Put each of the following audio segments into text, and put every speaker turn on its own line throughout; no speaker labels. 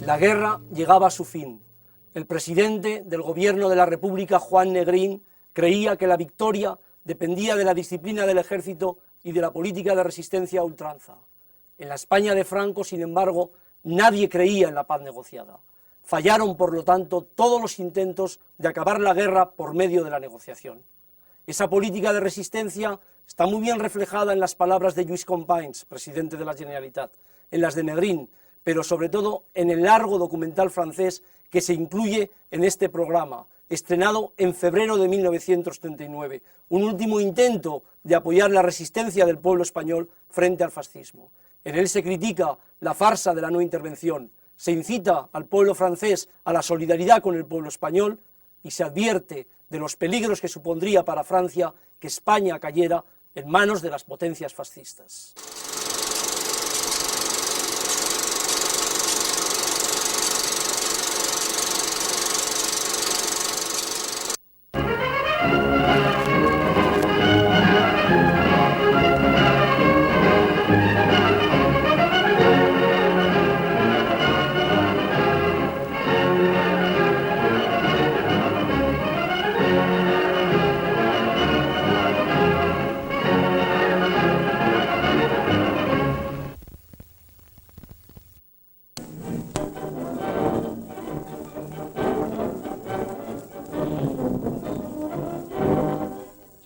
La guerra llegaba a su fin. El presidente del gobierno de la República, Juan Negrín, creía que la victoria dependía de la disciplina del ejército y de la política de resistencia a ultranza. En la España de Franco, sin embargo, nadie creía en la paz negociada. Fallaron, por lo tanto, todos los intentos de acabar la guerra por medio de la negociación. Esa política de resistencia está muy bien reflejada en las palabras de Lluís Companys, presidente de la Generalitat, en las de Negrín, pero sobre todo en el largo documental francés que se incluye en este programa, estrenado en febrero de 1939, un último intento de apoyar la resistencia del pueblo español frente al fascismo. En él se critica la farsa de la no intervención, se incita al pueblo francés a la solidaridad con el pueblo español y se advierte de los peligros que supondría para Francia que España cayera en manos de las potencias fascistas.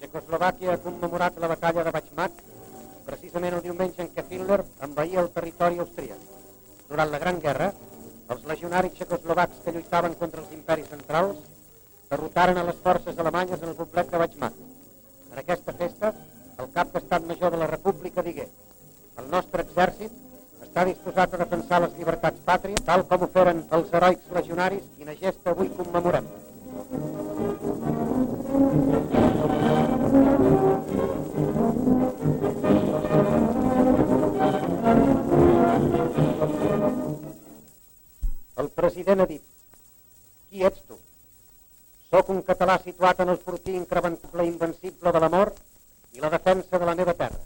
Txecoslovàquia ha commemorat la batalla de Weissach, precisament el diumenge en què Hitler envaïa el territori austríac. Durant la Gran Guerra, els legionaris txecoslovacs que lluitaven contra els imperis centrals derrotaren a les forces alemanyes en el poblet de Weissach. En aquesta festa, el cap d'Estat Major de la República digué: el nostre exèrcit està disposat a defensar les llibertats pàtries, tal com ho feren els heroics legionaris, quina gesta avui commemorem. El president ha dit: qui ets tu? Soc un català situat en el fortí incrementable i invencible de l'amor i la defensa de la meva terra.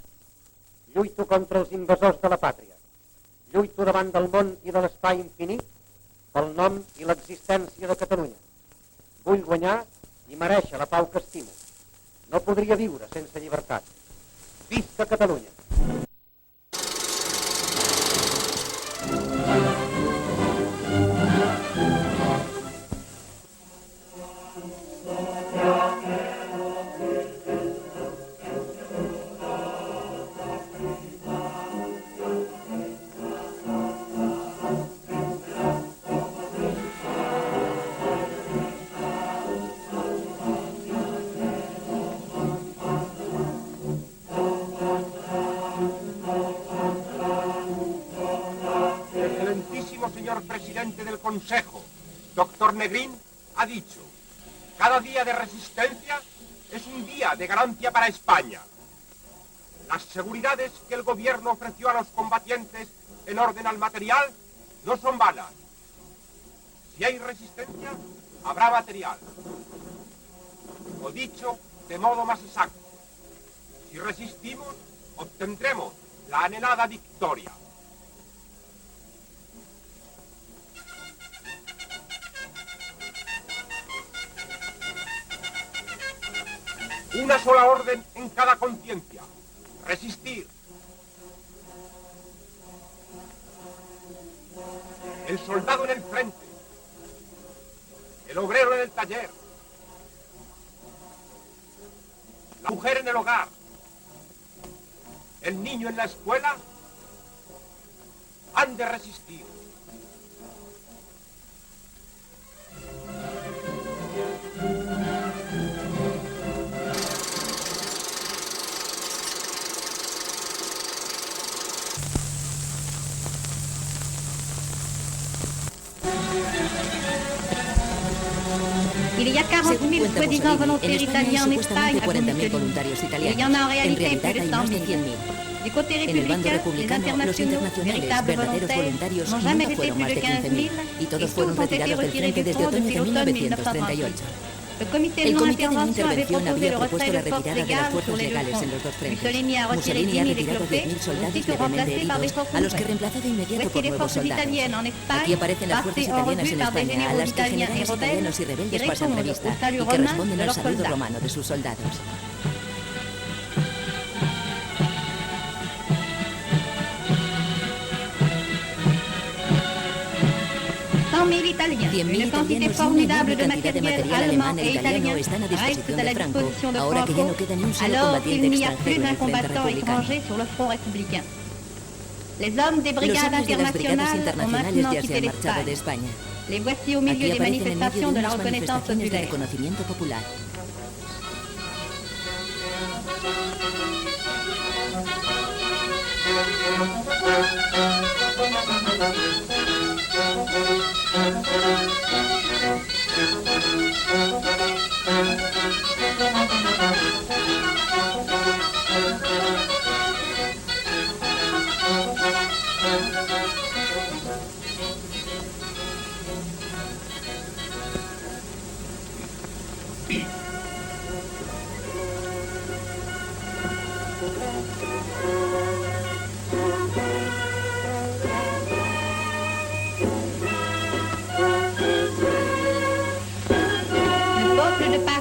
Lluito contra els invasors de la pàtria. Lluito davant del món i de l'espai infinit pel nom i l'existència de Catalunya. Vull guanyar i merèixer la pau que estimo. No podria viure sense llibertat. Visca Catalunya!
Señor presidente del Consejo, doctor Negrín, ha dicho: cada día de resistencia es un día de ganancia para España. Las seguridades que el gobierno ofreció a los combatientes en orden al material no son vanas. Si hay resistencia, habrá material. O dicho de modo más exacto, si resistimos, obtendremos la anhelada victoria. Una sola orden en cada conciencia: resistir. El soldado en el frente, el obrero en el taller, la mujer en el hogar, el niño en la escuela, han de resistir.
Il y a 40 000 soi-disant volontaires italiens en Espagne, a et il y en a en réalité plus de 100 000. Du côté républicain, les internationaux, véritables volontaires, n'ont jamais été plus de 15 000 et tous ont été retirés du front depuis l'automne 1938. El comité de no intervención había propuesto la retirada de las fuerzas legales en los dos frentes. Mussolini ha retirado 10.000 soldados levemente heridos, a los que reemplazó de inmediato por nuevos soldados. Aquí aparecen las fuerzas italianas en España, a las que generales italianos y rebeldes pasan revista y que responden al saludo romano de sus soldados. Una cantidad formidable de material alemán e italiano están a disposición de Franco, ahora que ya no queda ni un solo combatiente extranjero en el frente republicano. Los hombres de las brigadas internacionales ya se han marchado de España. Aquí aparecen en medio de unas manifestaciones de reconocimiento popular.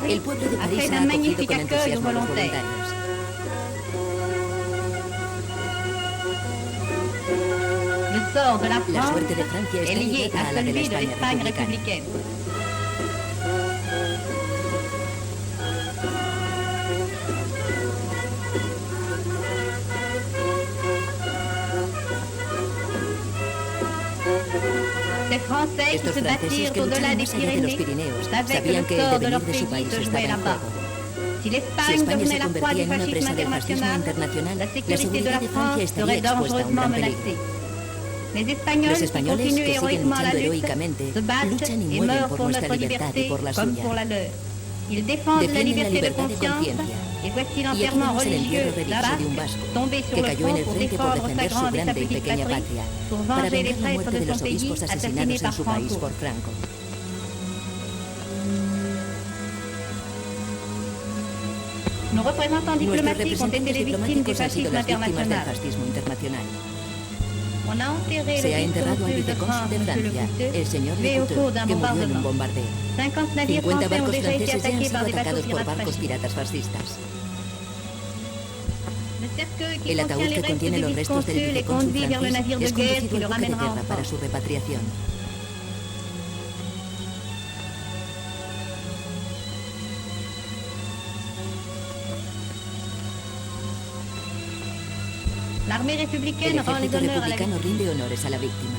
El pueblo de París ha acogido con entusiasmo a los voluntarios. La suerte de Francia está ligada a la de la España republicana. Estos franceses que lucharon más allá de los Pirineos sabían que el devenir de su país estaba en juego. Si España se convertía en una presa del fascismo internacional, la seguridad de Francia estaría expuesta a un gran peligro. Los españoles, que siguen luchando heroicamente, luchan y mueren por nuestra libertad y por la suya. Defienden la libertad de conciencia. Y aquí vemos el entierro religioso de un vasco que cayó en el frente por defender su grande y pequeña patria, para vengar la muerte de los obispos asesinados en su país por Franco. Nuestros representantes diplomáticos han sido las víctimas del fascismo internacional. Se ha enterrado al vicecónsul de Francia, el señor Lecouteur, que murió en un bombardeo. 50 barcos franceses ya han sido atacados por barcos piratas fascistas. El ataúd que contiene los restos del vicecónsul francés es conducido al buque de guerra para su repatriación. El ejército republicano rinde honores a la víctima.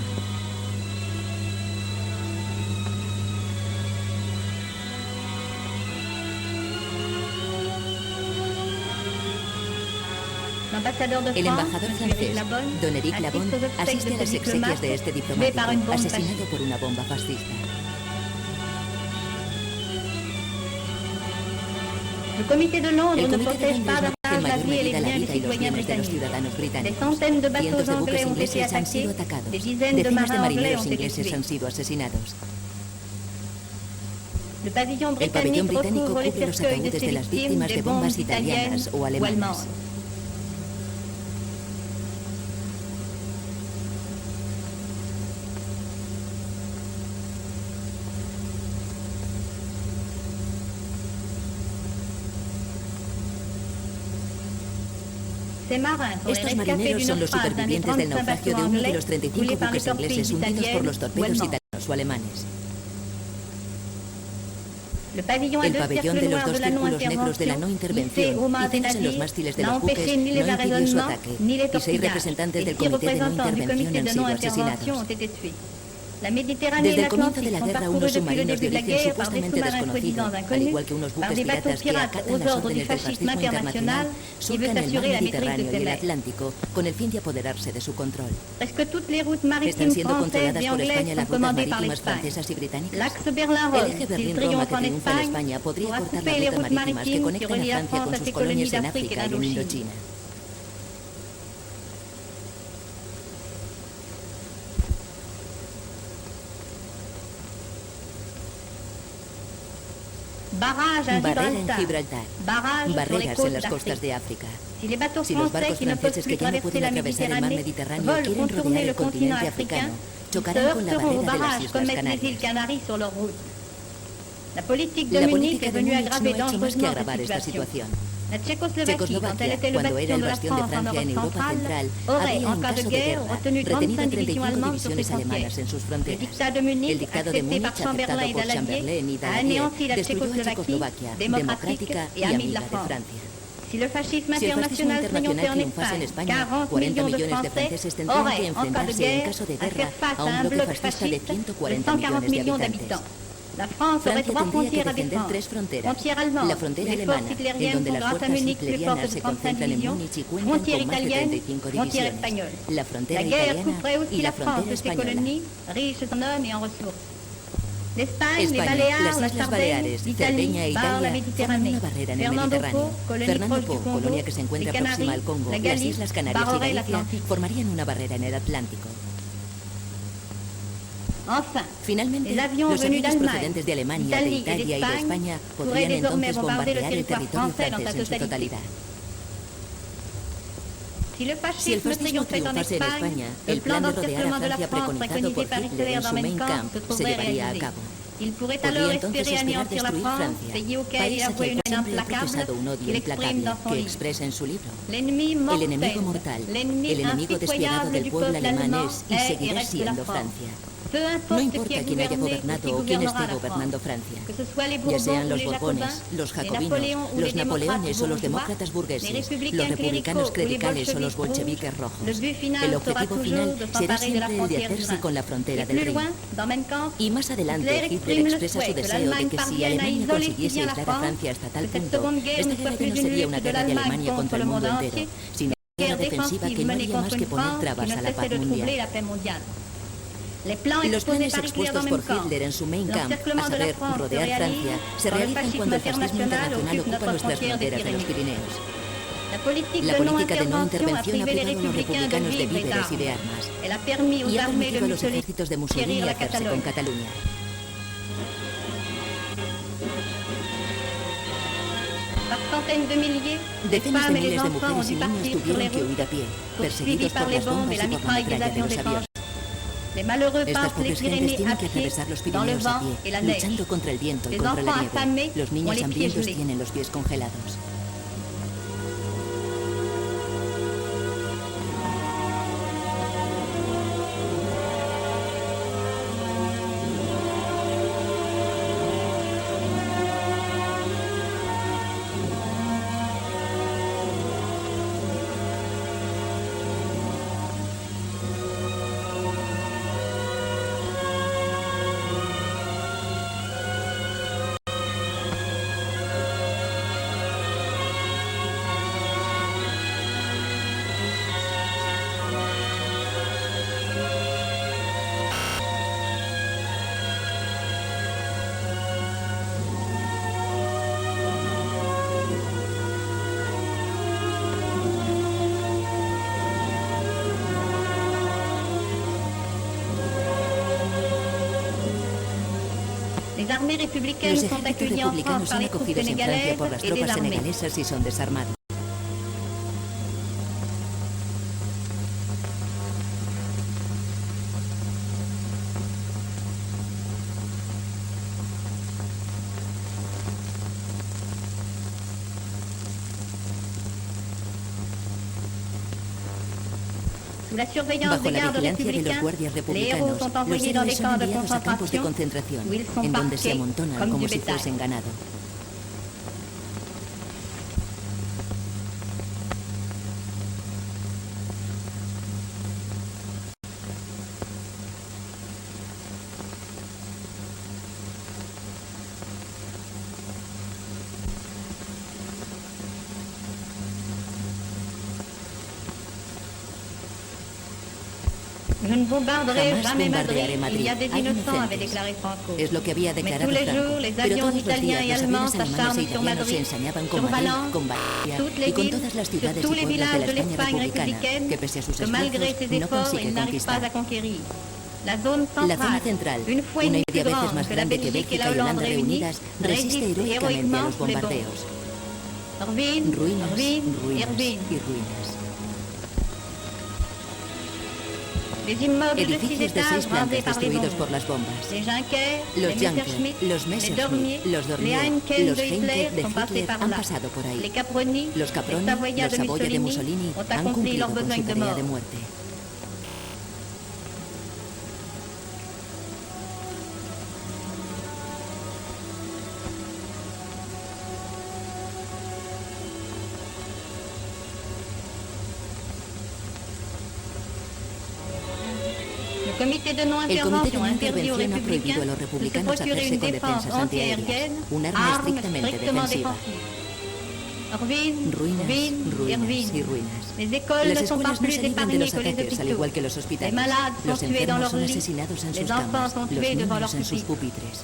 El embajador francés, don Éric Labonne, asiste a las exequias de este diplomático, asesinado por una bomba fascista. El Comité de Londres no protege en mayor medida la vida y los bienes de los ciudadanos británicos. Cientos de buques ingleses han sido atacados. Decenas de marineros ingleses han sido asesinados. El pabellón británico cubre los ataúdes de las víctimas de bombas italianas o alemanas. Estos marineros son los supervivientes del naufragio de uno de los 35 buques ingleses hundidos por los torpedos italianos o alemanes. El pabellón de los dos círculos negros de la no intervención y cenas en los mástiles de los buques no impidió su ataque, y 6 representantes del Comité de No Intervención han sido asesinados. Desde el comienzo de la guerra, unos submarinos de origen supuestamente desconocido, al igual que unos buques piratas que acatan las órdenes del fascismo internacional, surcan el mar Mediterráneo y el Atlántico con el fin de apoderarse de su control. ¿Están siendo controladas por España las rutas marítimas francesas y británicas? El eje Berlín-Roma que triunfa en España podría cortar las rutas marítimas que conectan a Francia con sus colonias en África y en Indochina.
Barrera en Gibraltar, barreras en las costas de África. Si los barcos franceses que ya no pueden atravesar el mar Mediterráneo quieren rodear el continente africano, chocarán con la barrera de las Islas Canarias.
La política
de
Múnich
no ha hecho más que agravar esta situación. Checoslovaquia, cuando era el bastión de Francia en Europa Central, había, en caso de guerra, retenido 35 divisiones alemanas en sus fronteras. El dictado de Múnich, aceptado por Chamberlain y Daladier, destruyó a Checoslovaquia, democrática y amiga de Francia.
Si el fascismo
internacional triunfase en España, 40 millones de franceses tendrían que enfrentarse, en caso de guerra, a un bloque fascista de 140 millones de habitantes. Francia tendría que defender tres fronteras. La frontera alemana, en donde las fuerzas hitlerianas se concentran en Múnich y cuentan con más de 35 divisiones. La frontera italiana y la frontera española. España, las Islas Baleares, Cerdeña e Italia forman una barrera en el Mediterráneo. Fernando Po, colonia que se encuentra próxima al Congo, las Islas Canarias y Galicia formarían una barrera en el Atlántico. Finalmente, los aviones procedentes de Alemania, de Italia y de España podrían entonces bombardear el territorio francés en su totalidad. Si el fascismo triunfase en España, el plan de rodear a Francia preconizado por Hitler en su Mein Kampf se llevaría a cabo. Podría entonces esperar destruir Francia, país hacia el cual siempre ha profesado un odio implacable que expresa en su libro. El enemigo mortal, el enemigo despiadado del pueblo alemán es y seguirá siendo Francia. No importa quién haya gobernado o quién esté gobernando Francia, ya sean los Borbones, los Jacobinos, los Napoleones o los demócratas burgueses, los republicanos clericales o los bolcheviques rojos. El objetivo final será siempre el de hacerse con la frontera del Rin. Y más adelante, Hitler expresa su deseo de que si Alemania consiguiese aislar a Francia hasta tal punto, esta guerra ya no sería una guerra de Alemania contra el mundo entero, sino una guerra defensiva que no haría más que poner trabas a la paz mundial. Los planes expuestos por Hitler en su Mein Kampf, a saber, rodear Francia, se realizan cuando el fascismo internacional ocupa nuestras fronteras de los Pirineos. La política de no intervención ha privado a los republicanos de víveres y de armas, y ha permitido a los ejércitos de Mussolini hacerse con Cataluña. Decenas de miles de mujeres y niños tuvieron que huir a pie, perseguidos por las bombas y por la metralla de los aviones. Estas pobres gentes tienen que atravesar los Pirineos a pie, luchando contra el viento y contra la nieve. Los niños hambrientos tienen los pies congelados. Los ejércitos republicanos son acogidos en Francia por las tropas senegalesas y son desarmados. Bajo la vigilancia de los guardias republicanos, los héroes son enviados a campos de concentración, en donde se amontonan como si fuesen ganado.
Jamás bombardearé
Madrid. Hay inocentes. Es lo que había declarado Franco. Pero todos los días los aviones alemanes e italianos se ensañaban con Madrid, con Valencia y con todas las ciudades y pueblos de la España republicana, que pese a sus esfuerzos no consigue conquistar.
La zona
central, una y 10 veces más grande que Bélgica y Holanda reunidas, resiste heroicamente a los bombardeos. Ruinas, ruinas y ruinas. Edificios de 6 plantas destruidos por las bombas. Los Juncker, los Messerschmitt, los Dornier, los Heinkel de Hitler han pasado por ahí. Los Caproni, los Savoia de Mussolini han cumplido con su tarea de muerte.
El Comité de no Intervención ha prohibido a los republicanos hacerse con defensas antiaéreas, un arma estrictamente defensiva.
Ruinas, ruinas y ruinas. Las escuelas no se libran de los ataques, al igual que los hospitales. Los enfermos son asesinados en sus camas, los niños en sus pupitres.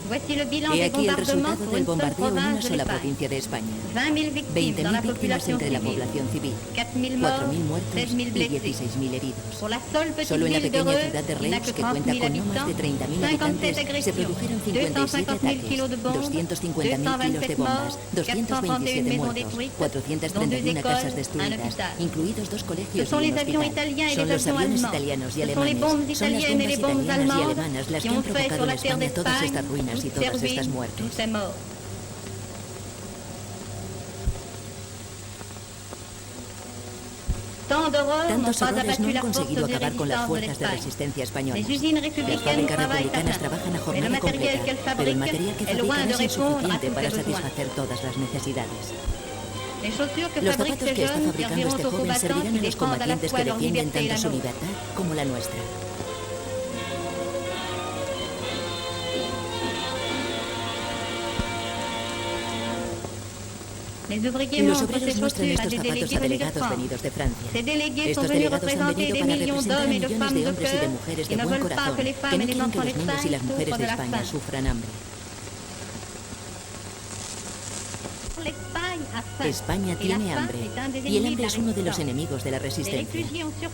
He aquí el resultado del bombardeo en una sola provincia de España. 20.000 víctimas entre la población civil, 4.000 muertos y 16.000 heridos. Solo en la pequeña ciudad de Reus, que cuenta con no más de 30.000 habitantes, se produjeron 57 ataques, 250.000 kilos de bombas, 227 muertos, 431 casas destruidas, incluidos 2 colegios y un hospital. Son los aviones italianos y alemanes, son las bombas italianas y alemanas las que han provocado en España todas estas ruinas y todas estas muertes. Tantos horrores no han conseguido acabar con las fuerzas de resistencia españolas. Las fábricas republicanas trabajan a jornada completa, pero el material que fabrican es insuficiente para satisfacer todas las necesidades. Los zapatos que está fabricando este joven servirán a los combatientes que defienden tanto su libertad como la nuestra. Los obreros muestran estos zapatos a delegados venidos de Francia. Estos delegados han venido para representar a millones de hombres y de mujeres de buen corazón que no quieren que los niños y las mujeres de España sufran hambre. España tiene hambre, y el hambre es uno de los enemigos de la resistencia.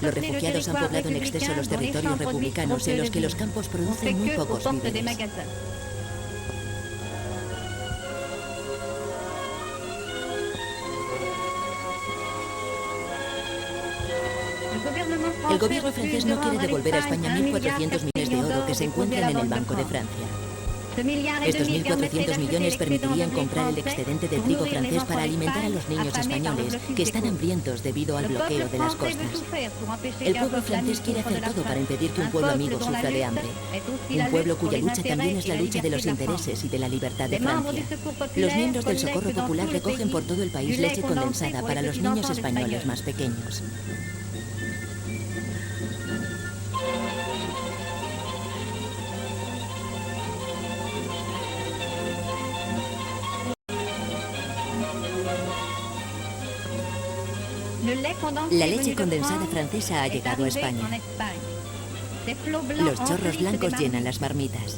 Los refugiados han poblado en exceso los territorios republicanos en los que los campos producen muy pocos víveres. El gobierno francés no quiere devolver a España 1.400 millones de oro que se encuentran en el Banco de Francia. Estos 1.400 millones permitirían comprar el excedente de trigo francés para alimentar a los niños españoles que están hambrientos debido al bloqueo de las costas. El pueblo francés quiere hacer todo para impedir que un pueblo amigo sufra de hambre. Un pueblo cuya lucha también es la lucha de los intereses y de la libertad de Francia. Los miembros del Socorro Popular recogen por todo el país leche condensada para los niños españoles más pequeños. La leche condensada francesa ha llegado a España. Los chorros blancos llenan las marmitas.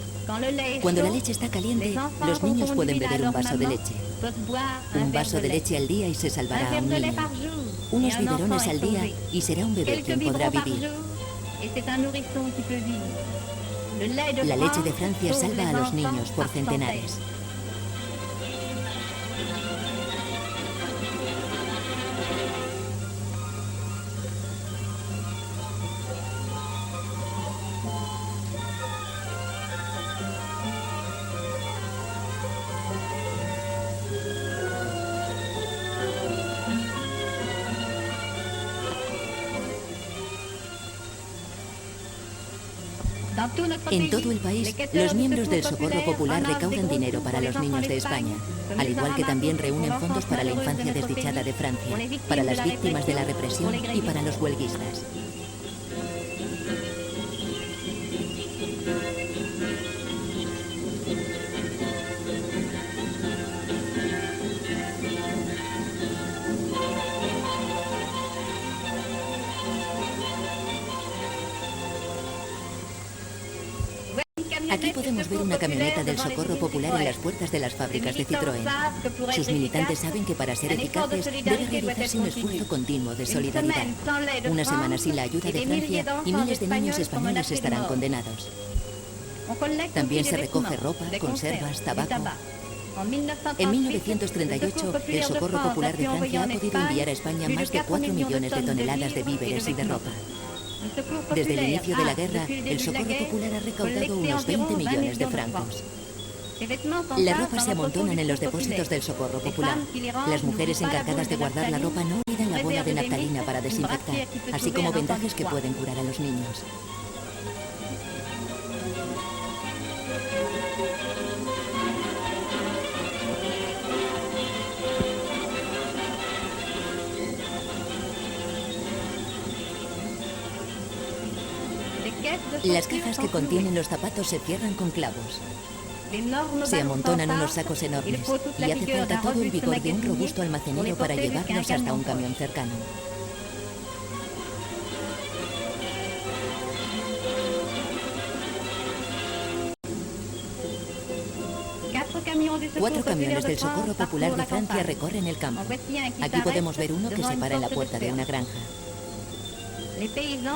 Cuando la leche está caliente, los niños pueden beber un vaso de leche. Un vaso de leche al día y se salvará a un niño. Unos biberones al día y será un bebé quien podrá vivir. La leche de Francia salva a los niños por centenares. En todo el país, los miembros del Socorro Popular recaudan dinero para los niños de España, al igual que también reúnen fondos para la infancia desdichada de Francia, para las víctimas de la represión y para los huelguistas. Aquí podemos podemos ver una camioneta del Socorro Popular en las puertas de las fábricas de Citroën. Sus militantes saben que para ser eficaces debe realizarse un esfuerzo continuo de solidaridad. Una semana sin la ayuda de Francia y miles de niños españoles estarán condenados. También se recoge ropa, conservas, tabaco. En 1938, el Socorro Popular de Francia ha podido enviar a España más de 4 millones de toneladas de víveres y de ropa. Desde el inicio de la guerra, el Socorro Popular ha recaudado unos 20 millones de francos. Las ropas se amontonan en los depósitos del Socorro Popular. Las mujeres encargadas de guardar la ropa no olvidan la bola de naftalina para desinfectar, así como vendajes que pueden curar a los niños. Las cajas que contienen los zapatos se cierran con clavos. Se amontonan unos sacos enormes y hace falta todo el vigor de un robusto almacenero para llevarlos hasta un camión cercano. Cuatro camiones del Socorro Popular de Francia recorren el campo. Aquí podemos ver uno que se para en la puerta de una granja.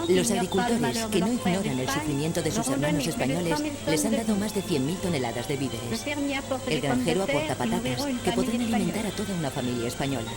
Los agricultores, que no ignoran el sufrimiento de sus hermanos españoles, les han dado más de 100.000 toneladas de víveres. El granjero aporta patatas, que podrán alimentar a toda una familia española.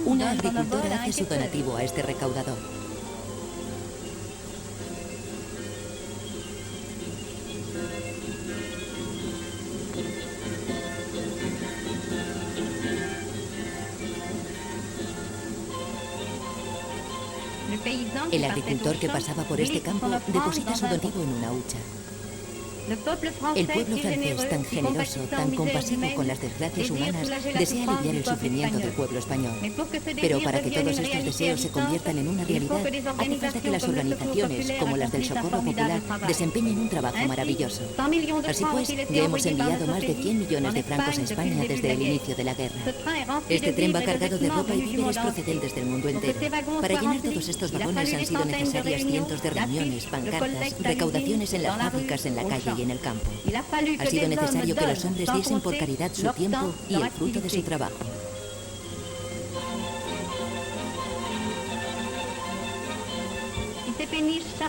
Una agricultora hace su donativo a este recaudador. El agricultor que pasaba por este campo deposita su donativo en una hucha. El pueblo francés, tan generoso, tan compasivo con las desgracias humanas, desea aliviar el sufrimiento del pueblo español. Pero para que todos estos deseos se conviertan en una realidad, hace falta que las organizaciones, como las del Socorro Popular, desempeñen un trabajo maravilloso. Así pues, ya hemos enviado más de 100 millones de francos a España desde el inicio de la guerra. Este tren va cargado de ropa y víveres procedentes del mundo entero. Para llenar todos estos vagones han sido necesarias cientos de reuniones, pancartas, recaudaciones en las fábricas, en la calle y en el campo. Ha sido necesario que los hombres diesen por caridad su tiempo y el fruto de su trabajo.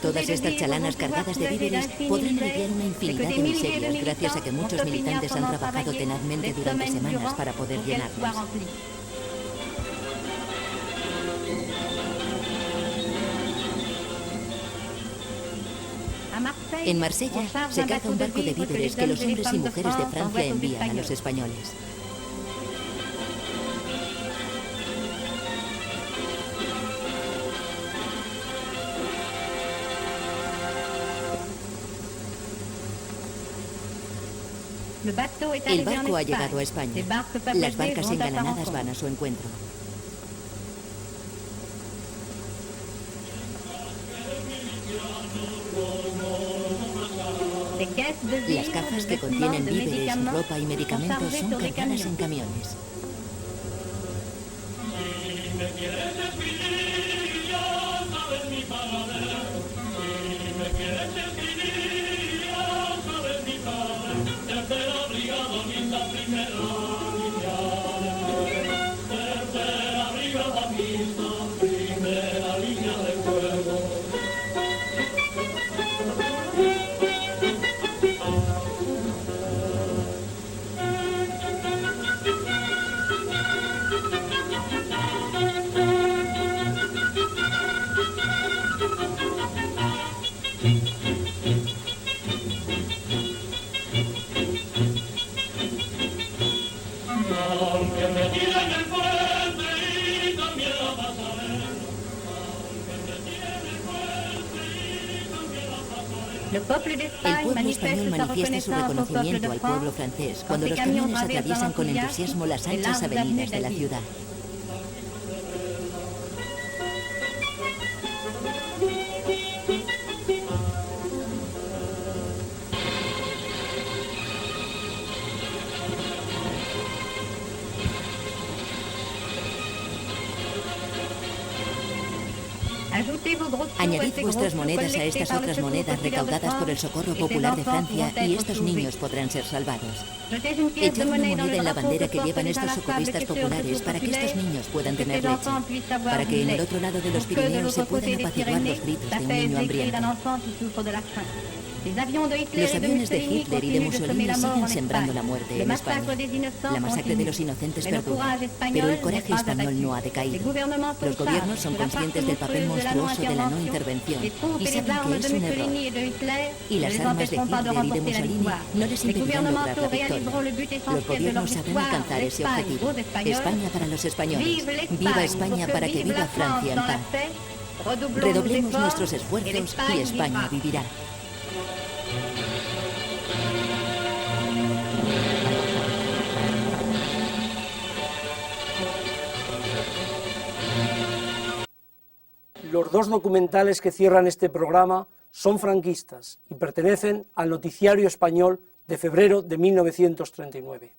Todas estas chalanas cargadas de víveres podrán aliviar una infinidad de miserias gracias a que muchos militantes han trabajado tenazmente durante semanas para poder llenarlas. En Marsella se carga un barco de víveres que los hombres y mujeres de Francia envían a los españoles. El barco ha llegado a España. Las barcas engalanadas van a su encuentro. Las cajas que contienen víveres, ropa y medicamentos son cargadas en camiones. El pueblo español manifiesta su reconocimiento al pueblo francés cuando los camiones atraviesan con entusiasmo las anchas avenidas de la ciudad. Añadid vuestras monedas a estas otras monedas recaudadas por el Socorro Popular de Francia y estos niños podrán ser salvados. Echad una moneda en la bandera que llevan estos socorristas populares para que estos niños puedan tener leche, para que en el otro lado de los Pirineos se puedan apaciguar los gritos de un niño hambriento. Los aviones de Hitler y de Mussolini siguen sembrando la muerte en España. La masacre de los inocentes perdura, pero el coraje español no ha decaído. Los gobiernos son conscientes del papel monstruoso de la no intervención y saben que es un error. Y las armas de Hitler y de Mussolini no les impedirán lograr la victoria. Los gobiernos sabrán alcanzar ese objetivo. España para los españoles. Viva España para que viva Francia en paz. Redoblemos nuestros esfuerzos y España vivirá.
Los dos documentales que cierran este programa son franquistas y pertenecen al Noticiario Español de febrero de 1939.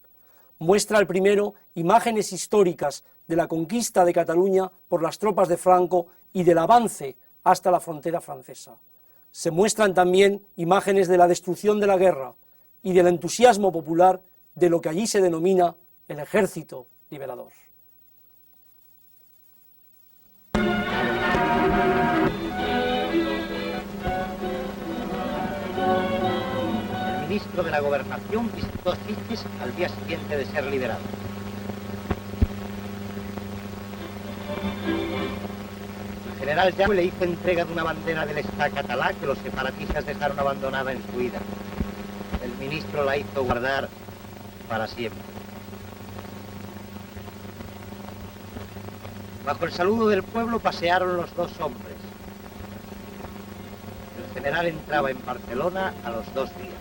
Muestra el primero imágenes históricas de la conquista de Cataluña por las tropas de Franco y del avance hasta la frontera francesa. Se muestran también imágenes de la destrucción de la guerra y del entusiasmo popular de lo que allí se denomina el Ejército Liberador.
El ministro de la Gobernación visitó Sitges al día siguiente de ser liberado. El general Jaume le hizo entrega de una bandera del Estado catalán que los separatistas dejaron abandonada en su huida. El ministro la hizo guardar para siempre. Bajo el saludo del pueblo pasearon los dos hombres. El general entraba en Barcelona a los 2 días.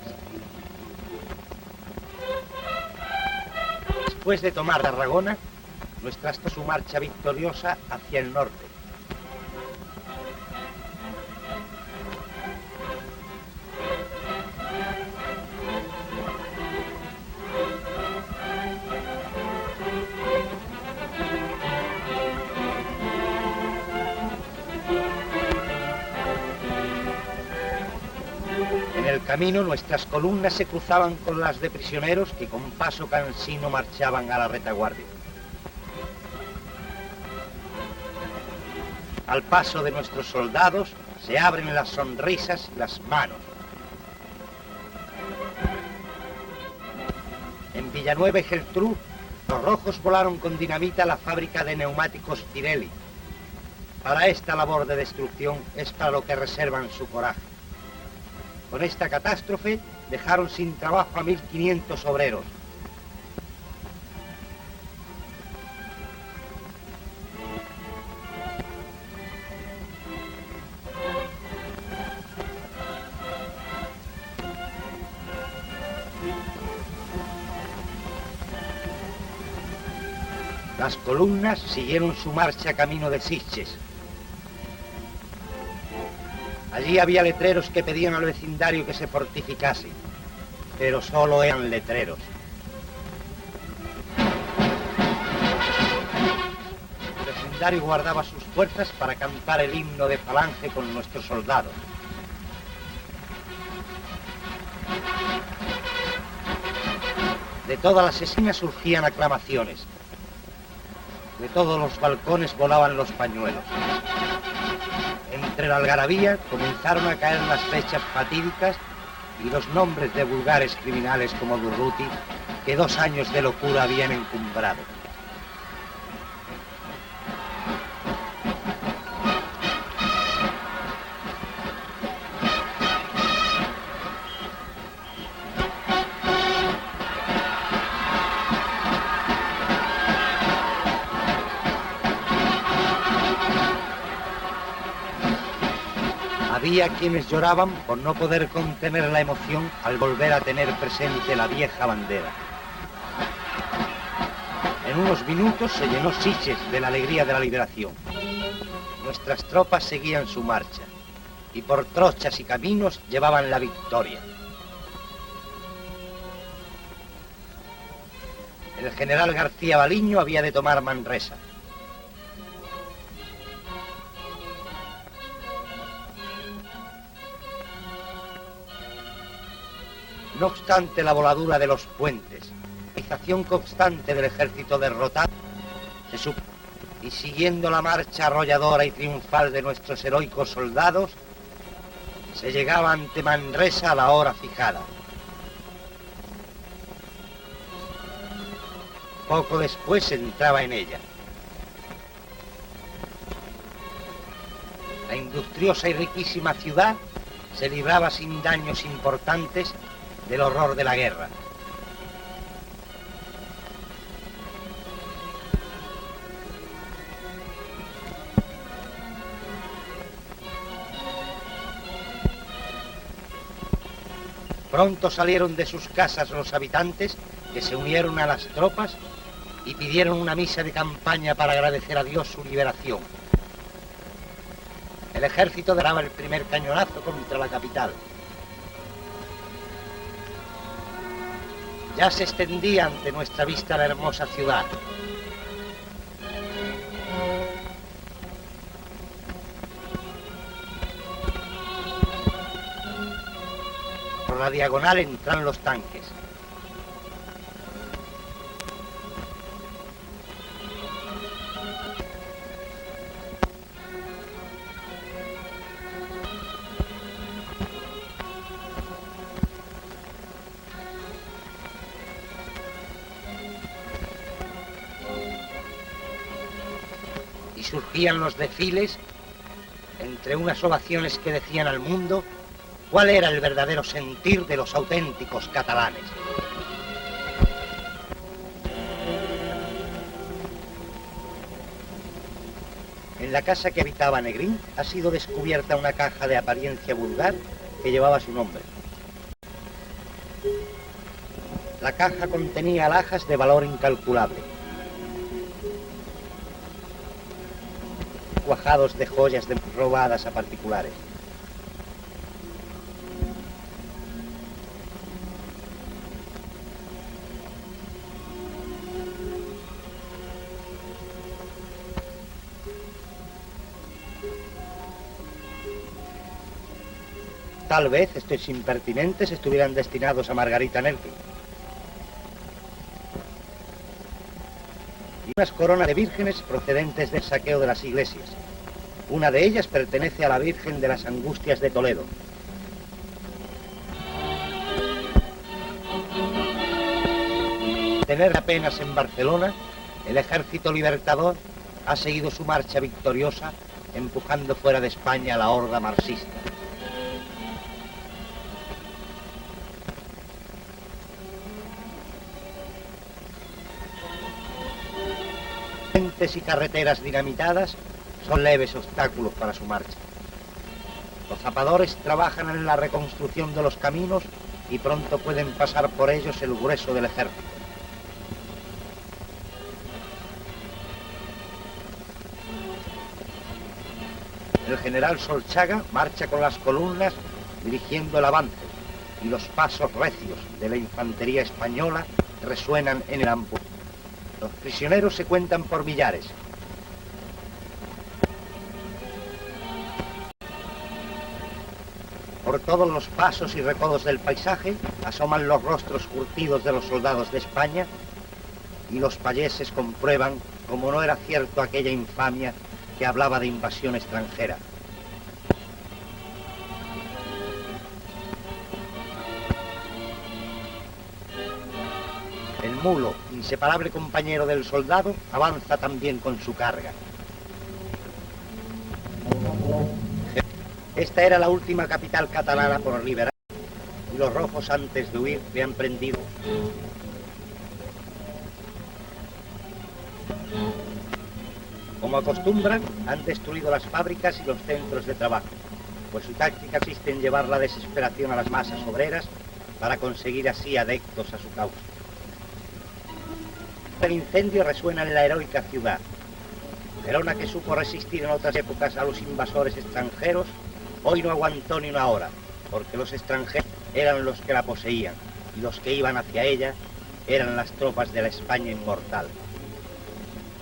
Después de tomar Tarragona, nuestra su marcha victoriosa hacia el norte. En el camino nuestras columnas se cruzaban con las de prisioneros que con paso cansino marchaban a la retaguardia. Al paso de nuestros soldados se abren las sonrisas y las manos. En Villanueva y Geltrú, los rojos volaron con dinamita a la fábrica de neumáticos Pirelli. Para esta labor de destrucción es para lo que reservan su coraje. Con esta catástrofe dejaron sin trabajo a 1.500 obreros. Las columnas siguieron su marcha camino de Sitges. Allí había letreros que pedían al vecindario que se fortificase, pero solo eran letreros. El vecindario guardaba sus fuerzas para cantar el himno de Falange con nuestros soldados. De todas las esquinas surgían aclamaciones. De todos los balcones volaban los pañuelos. Entre la algarabía comenzaron a caer las fechas fatídicas y los nombres de vulgares criminales como Durruti, que 2 años de locura habían encumbrado.
Había quienes lloraban por no poder contener la emoción al volver a tener presente la vieja bandera. En unos minutos se llenó Sitges de la alegría de la liberación. Nuestras tropas seguían su marcha y por trochas y caminos llevaban la victoria. El general García Baliño había de tomar Manresa. No obstante la voladura de los puentes, la organización constante del ejército derrotado, y siguiendo la marcha arrolladora y triunfal de nuestros heroicos soldados, se llegaba ante Manresa a la hora fijada. Poco después se entraba en ella. La industriosa y riquísima ciudad se libraba sin daños importantes del horror de la guerra. Pronto salieron de sus casas los habitantes que se unieron a las tropas y pidieron una misa de campaña para agradecer a Dios su liberación. El ejército daba el primer cañonazo contra la capital. Ya se extendía ante nuestra vista la hermosa ciudad. Por la diagonal entran los tanques. Y surgían los desfiles entre unas ovaciones que decían al mundo cuál era el verdadero sentir de los auténticos catalanes. En la casa que habitaba Negrín ha sido descubierta una caja de apariencia vulgar que llevaba su nombre. La caja contenía alhajas de valor incalculable, cuajados de joyas robadas a particulares. Tal vez estos impertinentes estuvieran destinados a Margarita Nelke. Y unas coronas de vírgenes procedentes del saqueo de las iglesias. Una de ellas pertenece a la Virgen de las Angustias de Toledo. Tener apenas en Barcelona, el ejército libertador ha seguido su marcha victoriosa, empujando fuera de España a la horda marxista. Puentes y carreteras dinamitadas son leves obstáculos para su marcha. Los zapadores trabajan en la reconstrucción de los caminos y pronto pueden pasar por ellos el grueso del ejército. El general Solchaga marcha con las columnas dirigiendo el avance y los pasos recios de la infantería española resuenan en el Ampurdán. Los prisioneros se cuentan por millares. Por todos los pasos y recodos del paisaje asoman los rostros curtidos de los soldados de España y los payeses comprueban como no era cierto aquella infamia que hablaba de invasión extranjera. El mulo, inseparable compañero del soldado, avanza también con su carga. Esta era la última capital catalana por liberar, y los rojos antes de huir le han prendido. Como acostumbran, han destruido las fábricas y los centros de trabajo. pues su táctica consiste en llevar la desesperación a las masas obreras para conseguir así adeptos a su causa. El incendio resuena en la heroica ciudad. Gerona, que supo resistir en otras épocas a los invasores extranjeros, hoy no aguantó ni una hora, porque los extranjeros eran los que la poseían, y los que iban hacia ella eran las tropas de la España inmortal.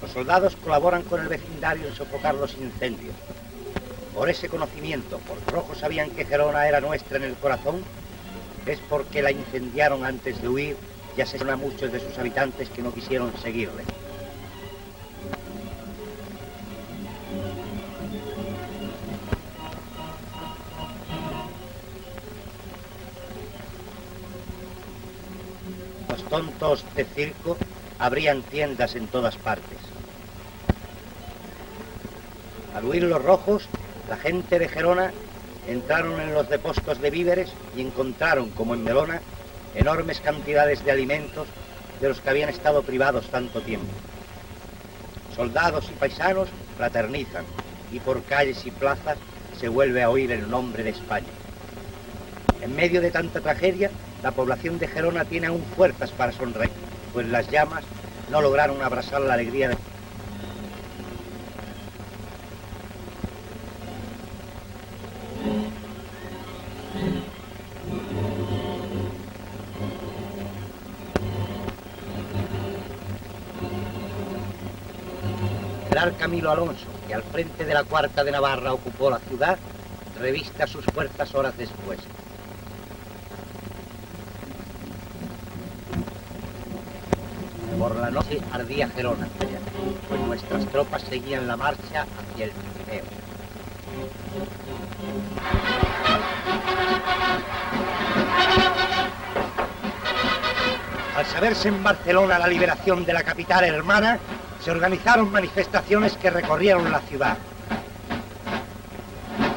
Los soldados colaboran con el vecindario en sofocar los incendios. Por ese conocimiento, porque los rojos sabían que Gerona era nuestra en el corazón, es porque la incendiaron antes de huir y asesinaron a muchos de sus habitantes que no quisieron seguirle. Los tontos de circo abrían tiendas en todas partes. Al huir los rojos, la gente de Gerona entraron en los depósitos de víveres y encontraron, como en Melona, enormes cantidades de alimentos de los que habían estado privados tanto tiempo. Soldados y paisanos fraternizan y por calles y plazas se vuelve a oír el nombre de España. En medio de tanta tragedia, la población de Gerona tiene aún fuerzas para sonreír, pues las llamas no lograron abrasar la alegría de... Camilo Alonso, que al frente de la Cuarta de Navarra ocupó la ciudad, revista sus fuerzas horas después. Por la noche ardía Gerona, pues nuestras tropas seguían la marcha hacia el Pirineo. Al saberse en Barcelona la liberación de la capital hermana, se organizaron manifestaciones que recorrieron la ciudad.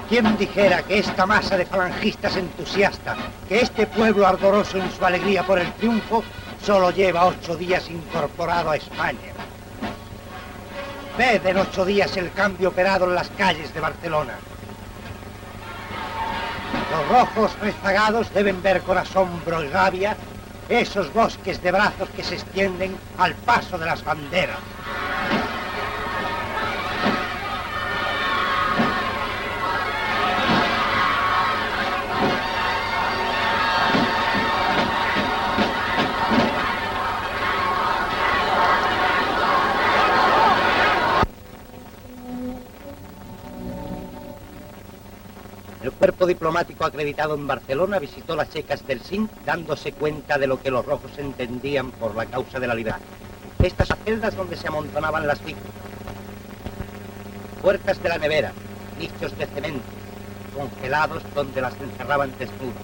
¿Quién dijera que esta masa de falangistas entusiastas, que este pueblo ardoroso en su alegría por el triunfo, solo lleva 8 días incorporado a España? Ved en 8 días el cambio operado en las calles de Barcelona. Los rojos rezagados deben ver con asombro y rabia esos bosques de brazos que se extienden al paso de las banderas. El cuerpo diplomático acreditado en Barcelona visitó las checas del SIN, dándose cuenta de lo que los rojos entendían por la causa de la libertad. Estas son celdas donde se amontonaban las víctimas. Puertas de la nevera, nichos de cemento, congelados donde las encerraban desnudas.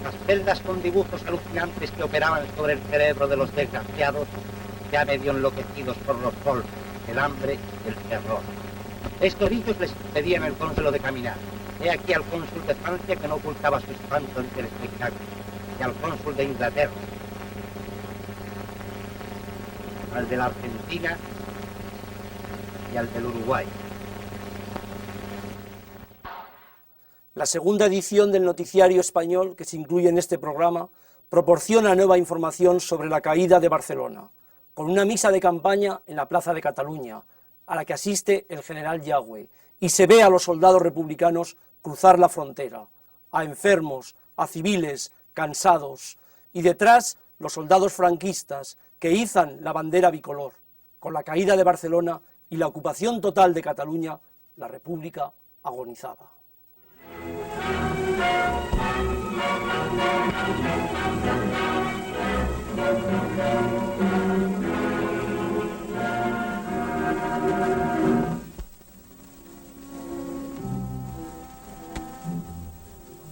Las celdas con dibujos alucinantes que operaban sobre el cerebro de los desgraciados, ya medio enloquecidos por los golpes, el hambre y el terror. Estos niños les pedían el cónsul de caminar. He aquí al cónsul de Francia que no ocultaba su espanto ante el espectáculo, y al cónsul de Inglaterra, al de la Argentina y al del Uruguay.
La segunda edición del noticiario español, que se incluye en este programa, proporciona nueva información sobre la caída de Barcelona, con una misa de campaña en la Plaza de Cataluña, a la que asiste el general Yagüe, y se ve a los soldados republicanos cruzar la frontera, a enfermos, a civiles, cansados, y detrás los soldados franquistas que izan la bandera bicolor. Con la caída de Barcelona y la ocupación total de Cataluña, la República agonizaba.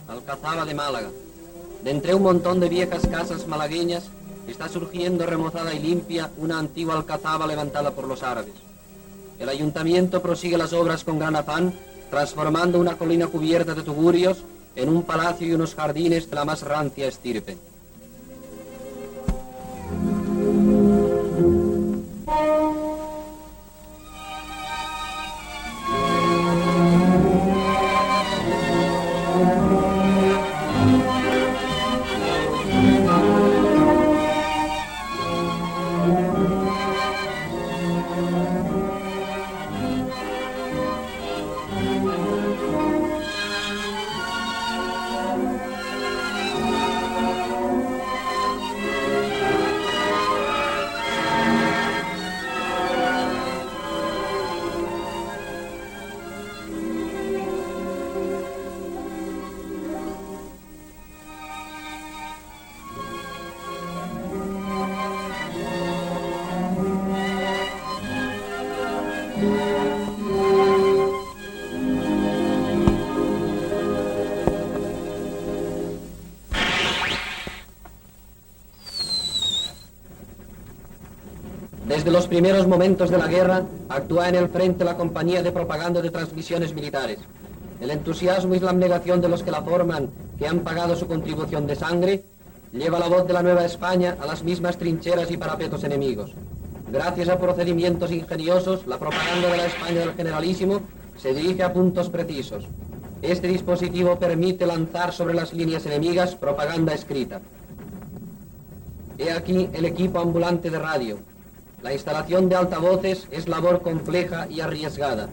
Alcazaba de Málaga. De entre un montón de viejas casas malagueñas está surgiendo remozada y limpia una antigua alcazaba levantada por los árabes. El ayuntamiento prosigue las obras con gran afán, transformando una colina cubierta de tugurios en un palacio y unos jardines de la más rancia estirpe. Desde los primeros momentos de la guerra, actúa en el frente la compañía de propaganda de transmisiones militares. El entusiasmo y la abnegación de los que la forman, que han pagado su contribución de sangre, lleva la voz de la Nueva España a las mismas trincheras y parapetos enemigos. Gracias a procedimientos ingeniosos, la propaganda de la España del Generalísimo se dirige a puntos precisos. Este dispositivo permite lanzar sobre las líneas enemigas propaganda escrita. He aquí el equipo ambulante de radio. La instalación de altavoces es labor compleja y arriesgada.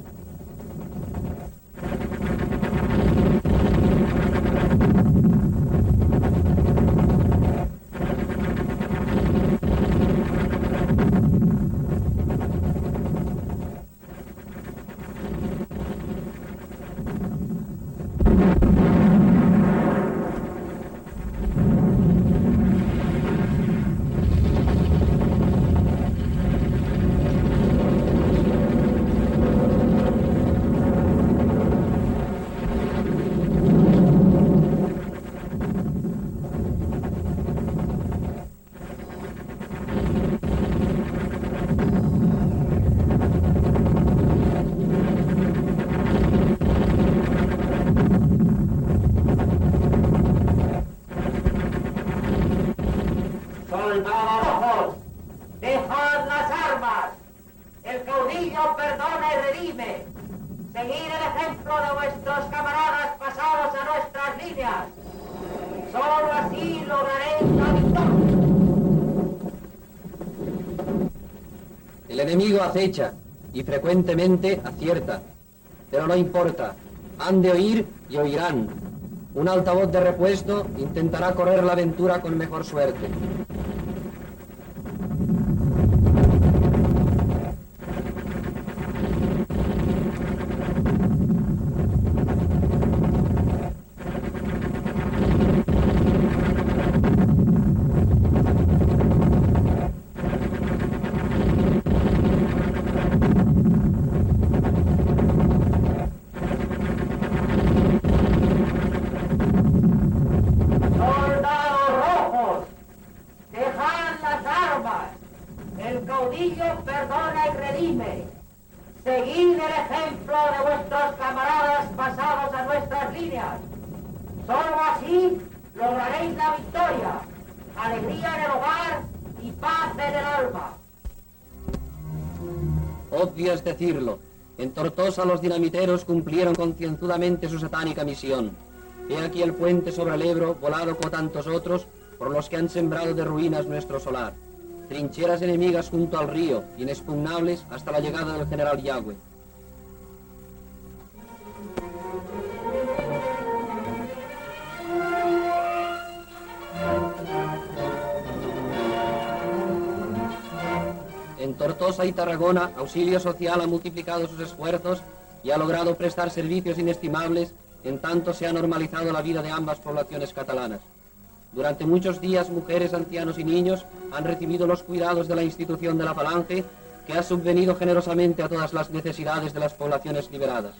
¡Soldados rojos! ¡Dejad las armas! ¡El caudillo perdona y redime! ¡Seguid el ejemplo de vuestros camaradas pasados a nuestras líneas! ¡Solo así lograréis la victoria!
El enemigo acecha y frecuentemente acierta, pero no importa, han de oír y oirán. Un altavoz de repuesto intentará correr la aventura con mejor suerte.
Perdona y redime. Seguid el ejemplo de vuestros camaradas pasados a nuestras líneas. Solo así lograréis la victoria, alegría en el hogar y paz en el alma.
Obvio es decirlo, en Tortosa los dinamiteros cumplieron concienzudamente su satánica misión. He aquí el puente sobre el Ebro, volado como tantos otros, por los que han sembrado de ruinas nuestro solar. Trincheras enemigas junto al río, inexpugnables hasta la llegada del general Yagüe. En Tortosa y Tarragona, Auxilio Social ha multiplicado sus esfuerzos y ha logrado prestar servicios inestimables, en tanto se ha normalizado la vida de ambas poblaciones catalanas. Durante muchos días, mujeres, ancianos y niños han recibido los cuidados de la institución de la Falange, que ha subvenido generosamente a todas las necesidades de las poblaciones liberadas.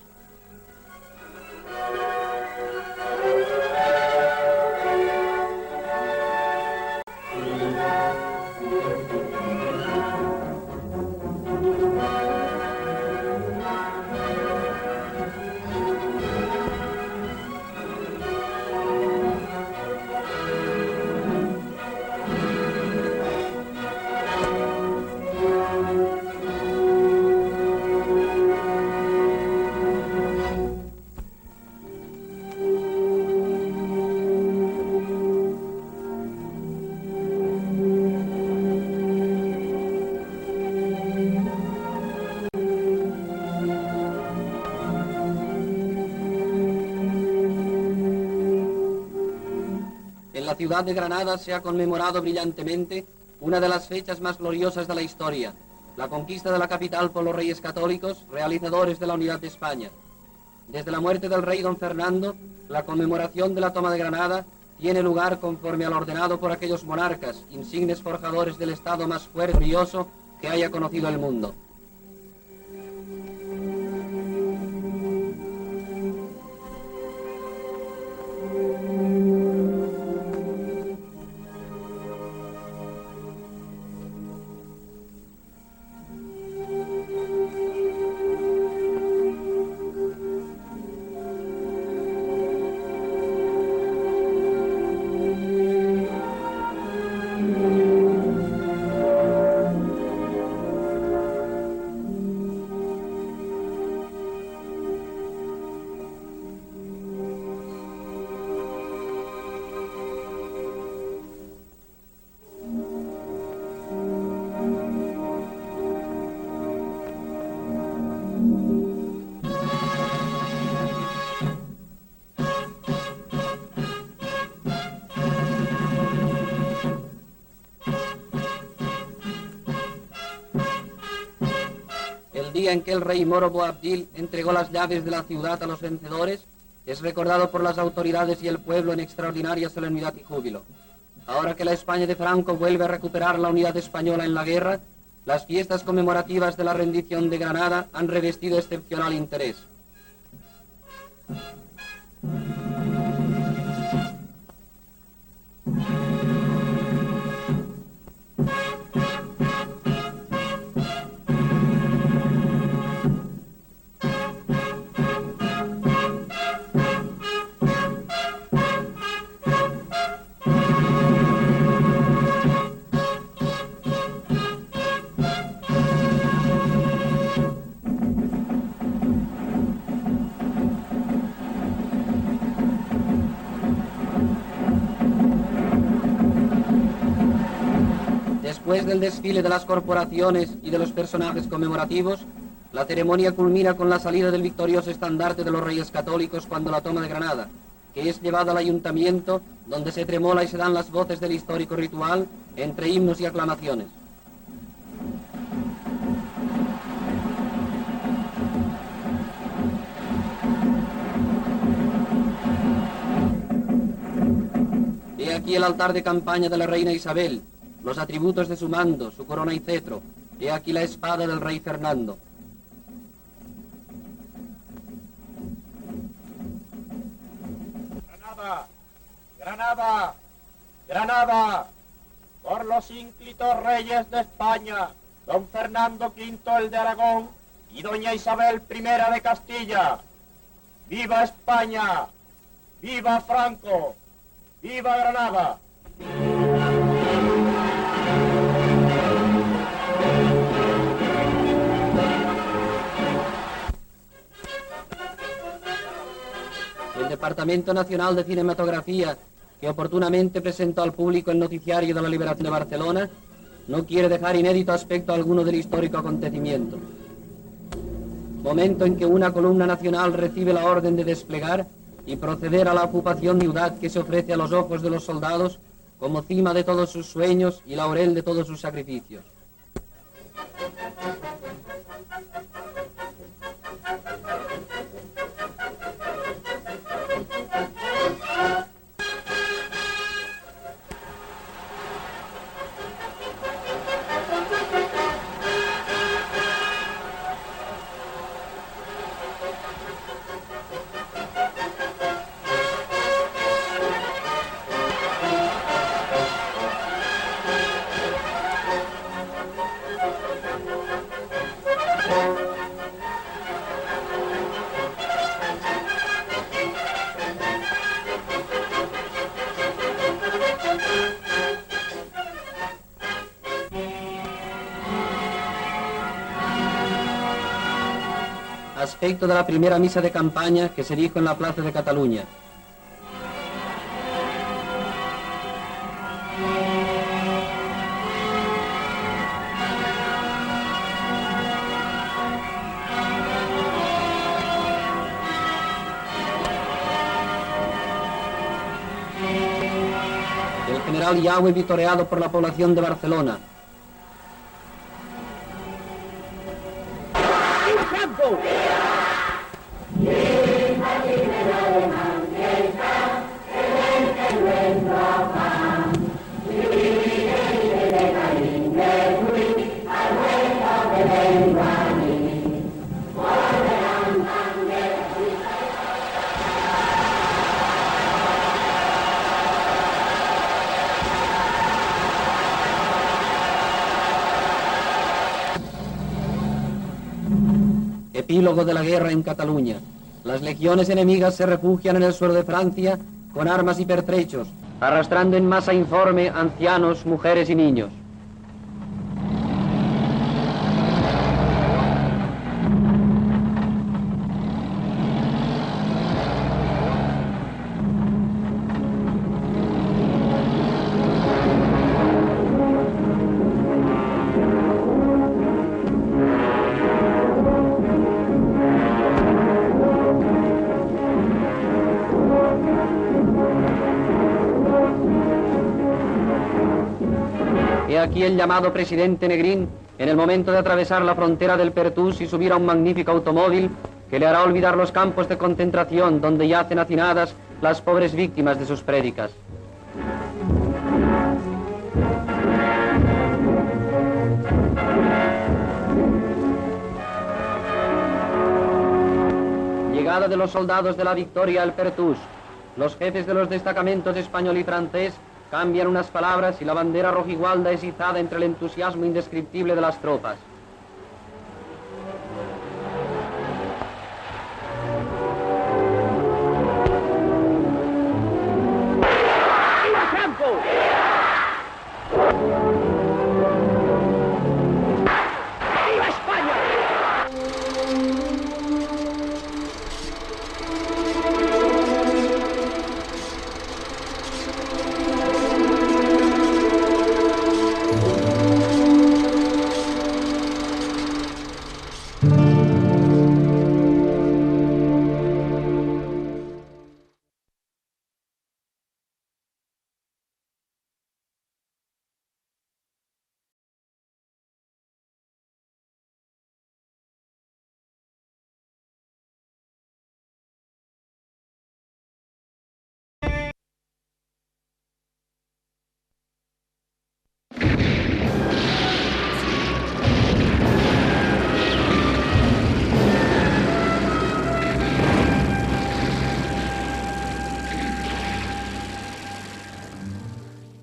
En la ciudad de Granada se ha conmemorado brillantemente una de las fechas más gloriosas de la historia, la conquista de la capital por los reyes católicos, realizadores de la unidad de España. Desde la muerte del rey don Fernando, la conmemoración de la toma de Granada tiene lugar conforme al ordenado por aquellos monarcas, insignes forjadores del Estado más fuerte y glorioso que haya conocido el mundo. El día en que el rey moro Boabdil entregó las llaves de la ciudad a los vencedores es recordado por las autoridades y el pueblo en extraordinaria solemnidad y júbilo. Ahora que la España de Franco vuelve a recuperar la unidad española en la guerra, las fiestas conmemorativas de la rendición de Granada han revestido excepcional interés. Después del desfile de las corporaciones y de los personajes conmemorativos, la ceremonia culmina con la salida del victorioso estandarte de los Reyes Católicos cuando la toma de Granada, que es llevada al ayuntamiento, donde se tremola y se dan las voces del histórico ritual entre himnos y aclamaciones. He aquí el altar de campaña de la reina Isabel, los atributos de su mando, su corona y cetro. He aquí la espada del rey Fernando.
Granada, Granada, Granada, por los ínclitos reyes de España, don Fernando V el de Aragón y doña Isabel I de Castilla. ¡Viva España! ¡Viva Franco! ¡Viva Granada!
El Departamento Nacional de Cinematografía, que oportunamente presentó al público el noticiario de la liberación de Barcelona, no quiere dejar inédito aspecto alguno del histórico acontecimiento. Momento en que una columna nacional recibe la orden de desplegar y proceder a la ocupación de ciudad que se ofrece a los ojos de los soldados como cima de todos sus sueños y laurel de todos sus sacrificios. Aspecto de la primera misa de campaña que se dijo en la Plaza de Cataluña. El general Yagüe vitoreado por la población de Barcelona. Epílogo de la guerra en Cataluña. Las legiones enemigas se refugian en el suelo de Francia con armas y pertrechos, arrastrando en masa informe ancianos, mujeres y niños. He aquí el llamado presidente Negrín en el momento de atravesar la frontera del Pertús y subir a un magnífico automóvil que le hará olvidar los campos de concentración donde yacen hacinadas las pobres víctimas de sus prédicas. Llegada de los soldados de la Victoria al Pertús, los jefes de los destacamentos español y francés cambian unas palabras y la bandera rojigualda es izada entre el entusiasmo indescriptible de las tropas. ¡Viva Franco! ¡Viva España!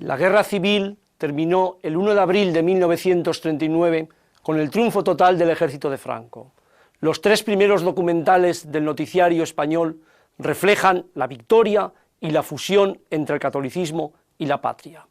La guerra civil terminó el 1 de abril de 1939 con el triunfo total del ejército de Franco. Los tres primeros documentales del noticiario español reflejan la victoria y la fusión entre el catolicismo y la patria.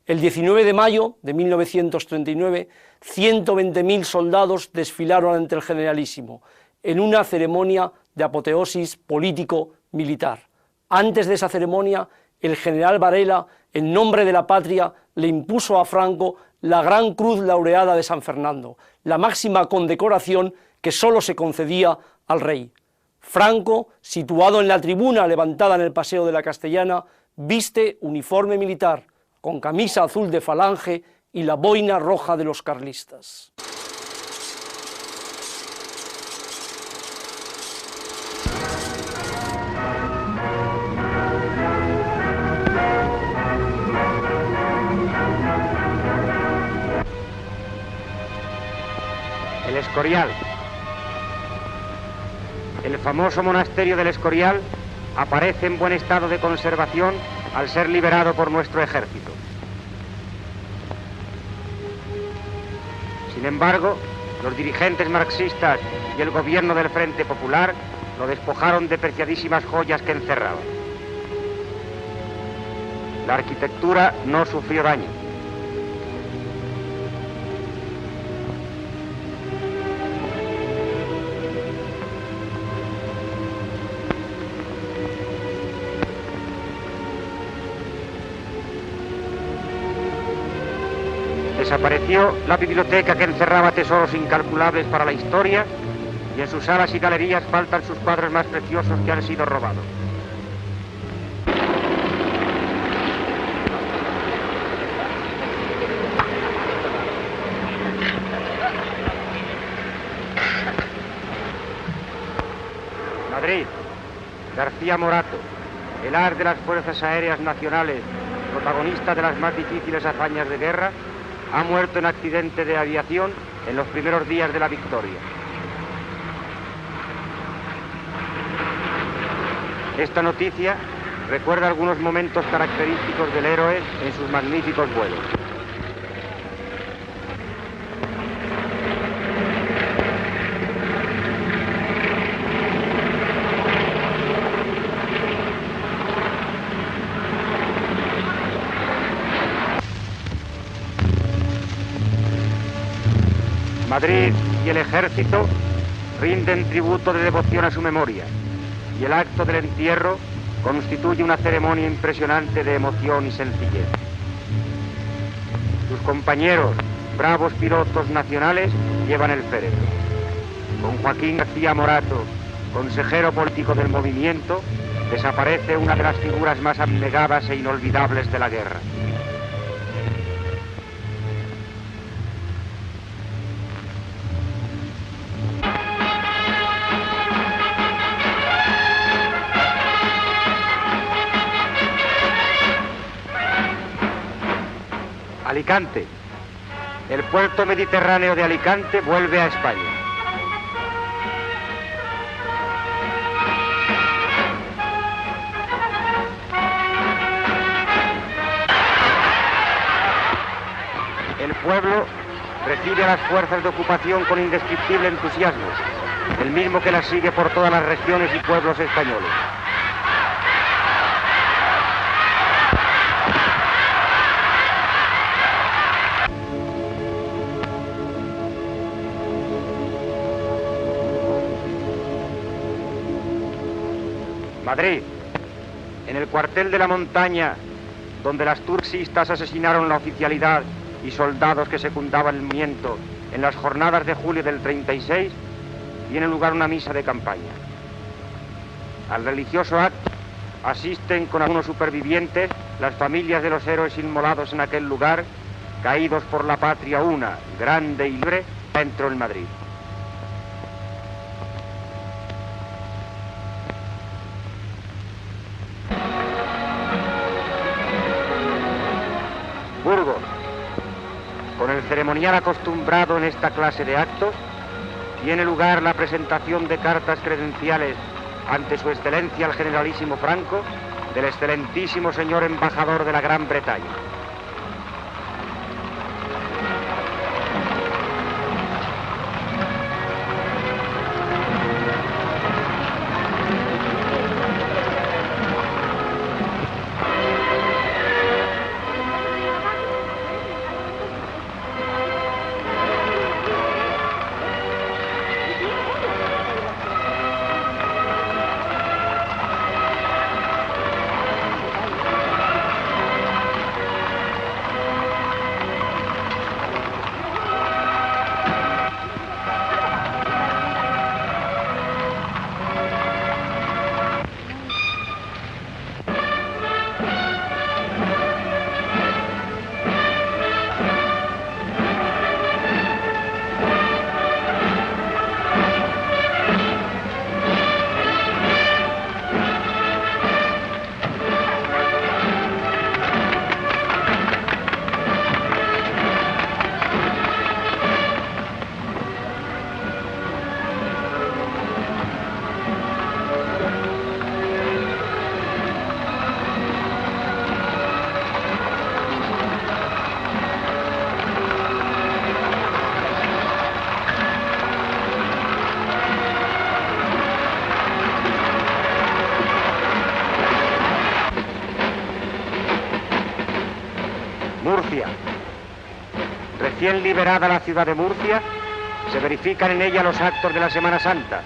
El 19 de mayo de 1939, 120.000 soldados desfilaron ante el Generalísimo en una ceremonia de apoteosis político-militar. Antes de esa ceremonia, el general Varela, en nombre de la patria, le impuso a Franco la Gran Cruz Laureada de San Fernando, la máxima condecoración que solo se concedía al rey. Franco, situado en la tribuna levantada en el Paseo de la Castellana, viste uniforme militar, con camisa azul de falange y la boina roja de los carlistas.
El Escorial. El famoso monasterio del Escorial aparece en buen estado de conservación al ser liberado por nuestro ejército. Sin embargo, los dirigentes marxistas y el gobierno del Frente Popular lo despojaron de preciadísimas joyas que encerraba. La arquitectura no sufrió daño. Desapareció la biblioteca que encerraba tesoros incalculables para la historia y en sus salas y galerías faltan sus cuadros más preciosos que han sido robados. Madrid, García Morato, el as de las Fuerzas Aéreas Nacionales, protagonista de las más difíciles hazañas de guerra, ha muerto en accidente de aviación en los primeros días de la victoria. Esta noticia recuerda algunos momentos característicos del héroe en sus magníficos vuelos. Madrid y el ejército rinden tributo de devoción a su memoria y el acto del entierro constituye una ceremonia impresionante de emoción y sencillez. Sus compañeros, bravos pilotos nacionales, llevan el féretro. Con Joaquín García Morato, consejero político del movimiento, desaparece una de las figuras más abnegadas e inolvidables de la guerra. Alicante. El puerto mediterráneo de Alicante vuelve a España. El pueblo recibe a las fuerzas de ocupación con indescriptible entusiasmo, el mismo que las sigue por todas las regiones y pueblos españoles. Madrid, en el cuartel de la montaña, donde las turcistas asesinaron la oficialidad y soldados que secundaban el movimiento en las jornadas de julio del 36, tiene lugar una misa de campaña. Al religioso acto asisten con algunos supervivientes las familias de los héroes inmolados en aquel lugar, caídos por la patria una, grande y libre, dentro en Madrid. Burgos. Con el ceremonial acostumbrado en esta clase de actos, tiene lugar la presentación de cartas credenciales ante su excelencia el generalísimo Franco del excelentísimo señor embajador de la Gran Bretaña. Murcia. Recién liberada la ciudad de Murcia, se verifican en ella los actos de la Semana Santa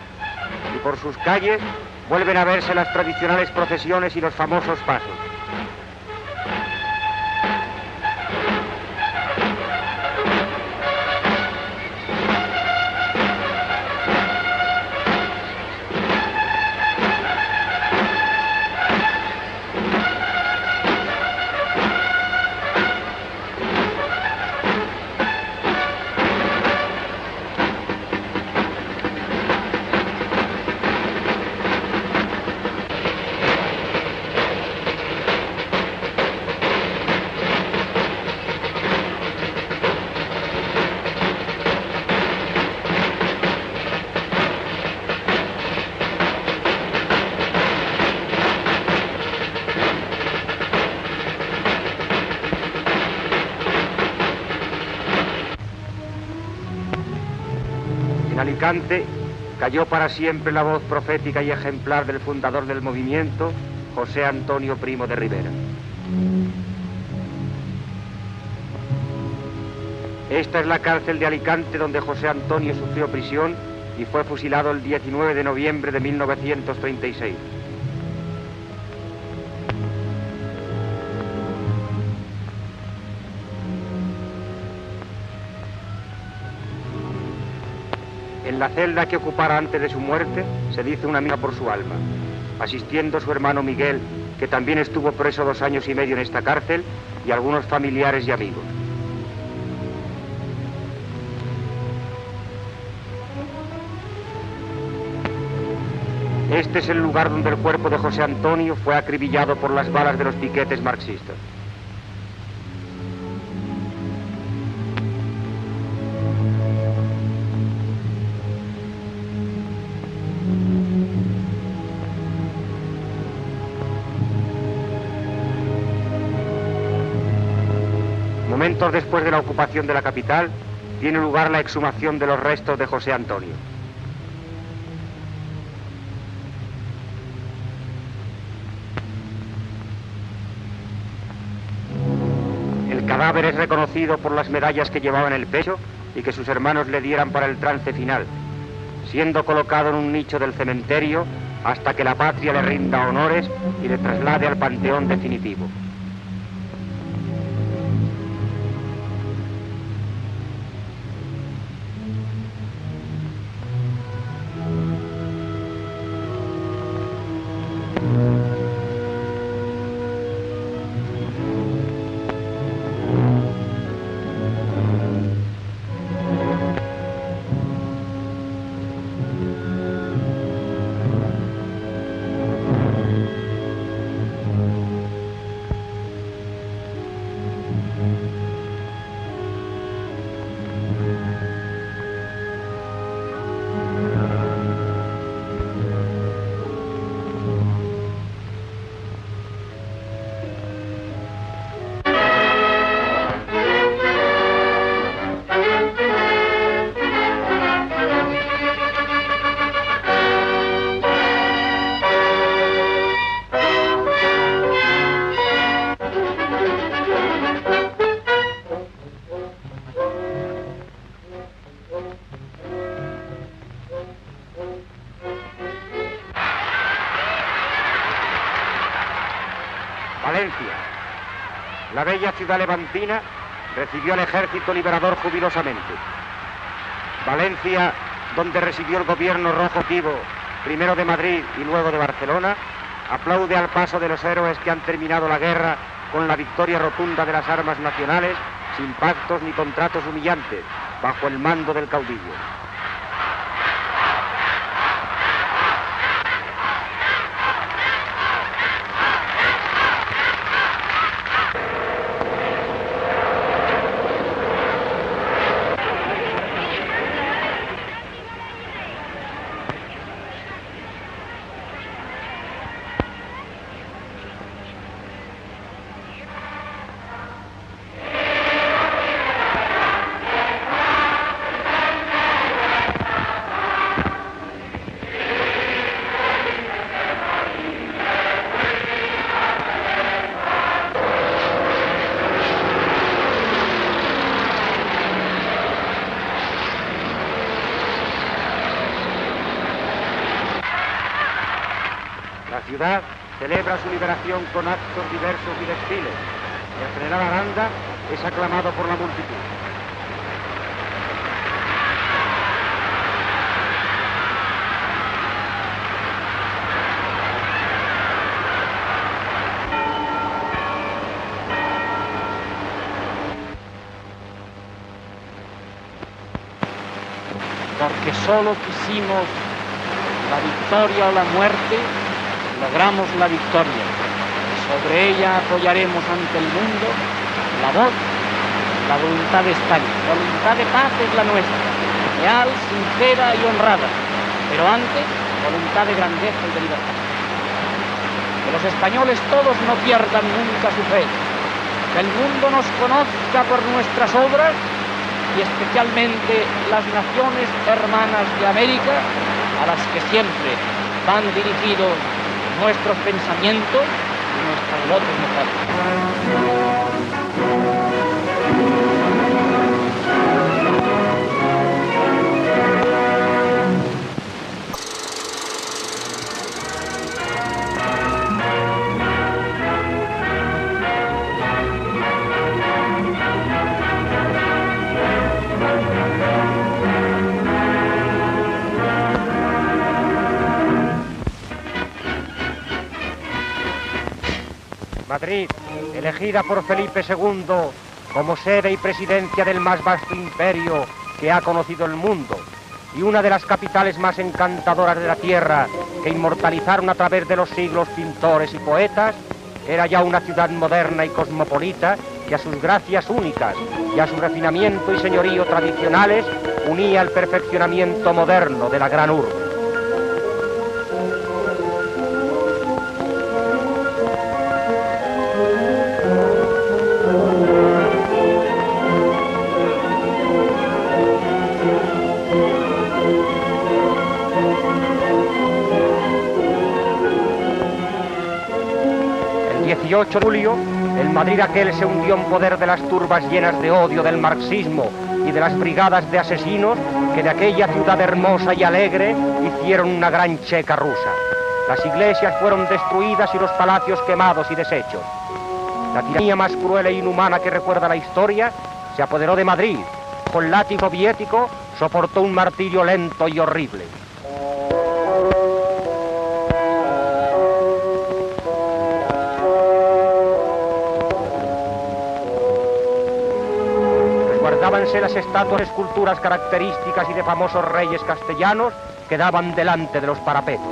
y por sus calles vuelven a verse las tradicionales procesiones y los famosos pasos. En Alicante cayó para siempre la voz profética y ejemplar del fundador del movimiento, José Antonio Primo de Rivera. Esta es la cárcel de Alicante donde José Antonio sufrió prisión y fue fusilado el 19 de noviembre de 1936. En la celda que ocupara antes de su muerte se dice una misa por su alma, asistiendo su hermano Miguel, que también estuvo preso 2 años y medio en esta cárcel, y algunos familiares y amigos. Este es el lugar donde el cuerpo de José Antonio fue acribillado por las balas de los piquetes marxistas. Momentos después de la ocupación de la capital, tiene lugar la exhumación de los restos de José Antonio. El cadáver es reconocido por las medallas que llevaba en el pecho y que sus hermanos le dieran para el trance final, siendo colocado en un nicho del cementerio hasta que la patria le rinda honores y le traslade al panteón definitivo. Valencia, la bella ciudad levantina, recibió al ejército liberador jubilosamente. Valencia, donde residió el gobierno rojo activo, primero de Madrid y luego de Barcelona, aplaude al paso de los héroes que han terminado la guerra con la victoria rotunda de las armas nacionales, sin pactos ni contratos humillantes, bajo el mando del caudillo. La ciudad celebra su liberación con actos diversos y desfiles, y el general Aranda es aclamado por la multitud.
Porque solo quisimos la victoria o la muerte, logramos la victoria. Sobre ella apoyaremos ante el mundo la voz, la voluntad de España. La voluntad de paz es la nuestra, leal, sincera y honrada, pero antes, voluntad de grandeza y de libertad. Que los españoles todos no pierdan nunca su fe, que el mundo nos conozca por nuestras obras y especialmente las naciones hermanas de América, a las que siempre van dirigidos nuestros pensamientos y nuestras votos democráticas.
Madrid, elegida por Felipe II como sede y presidencia del más vasto imperio que ha conocido el mundo, y una de las capitales más encantadoras de la tierra que inmortalizaron a través de los siglos pintores y poetas, era ya una ciudad moderna y cosmopolita que a sus gracias únicas y a su refinamiento y señorío tradicionales unía el perfeccionamiento moderno de la gran urbe. El 18 de julio, el Madrid aquel se hundió en poder de las turbas llenas de odio del marxismo y de las brigadas de asesinos que de aquella ciudad hermosa y alegre hicieron una gran checa rusa. Las iglesias fueron destruidas y los palacios quemados y deshechos. La tiranía más cruel e inhumana que recuerda la historia se apoderó de Madrid. Con látigo soviético soportó un martirio lento y horrible. Resguardábanse las estatuas, esculturas características y de famosos reyes castellanos que daban delante de los parapetos.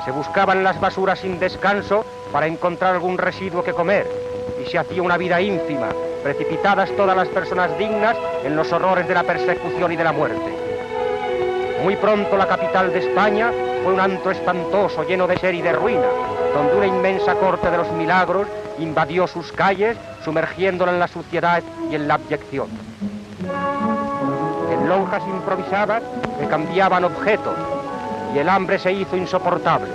Se buscaban las basuras sin descanso para encontrar algún residuo que comer, y se hacía una vida ínfima, precipitadas todas las personas dignas en los horrores de la persecución y de la muerte. Muy pronto la capital de España fue un antro espantoso, lleno de ser y de ruina, donde una inmensa corte de los milagros invadió sus calles, sumergiéndola en la suciedad y en la abyección. En lonjas improvisadas se cambiaban objetos, y el hambre se hizo insoportable.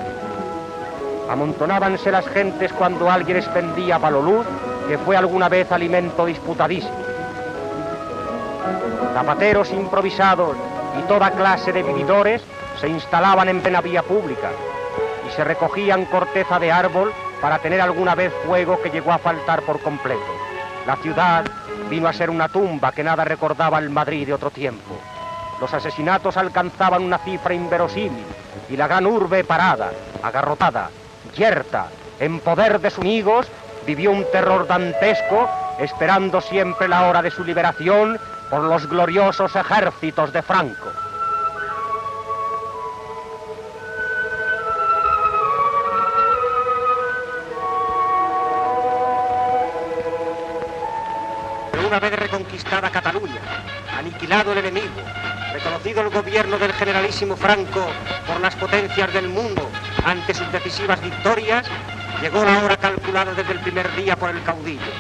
Amontonábanse las gentes cuando alguien expendía baloluz, que fue alguna vez alimento disputadísimo. Zapateros improvisados y toda clase de vividores se instalaban en plena vía pública y se recogían corteza de árbol para tener alguna vez fuego que llegó a faltar por completo. La ciudad vino a ser una tumba que nada recordaba el Madrid de otro tiempo. Los asesinatos alcanzaban una cifra inverosímil y la gran urbe parada, agarrotada, yerta, en poder de sus enemigos, vivió un terror dantesco, esperando siempre la hora de su liberación por los gloriosos ejércitos de Franco. Pero una vez reconquistada Cataluña, aniquilado el enemigo, reconocido el gobierno del generalísimo Franco por las potencias del mundo ante sus decisivas victorias, llegó la hora calculada desde el primer día por el caudillo.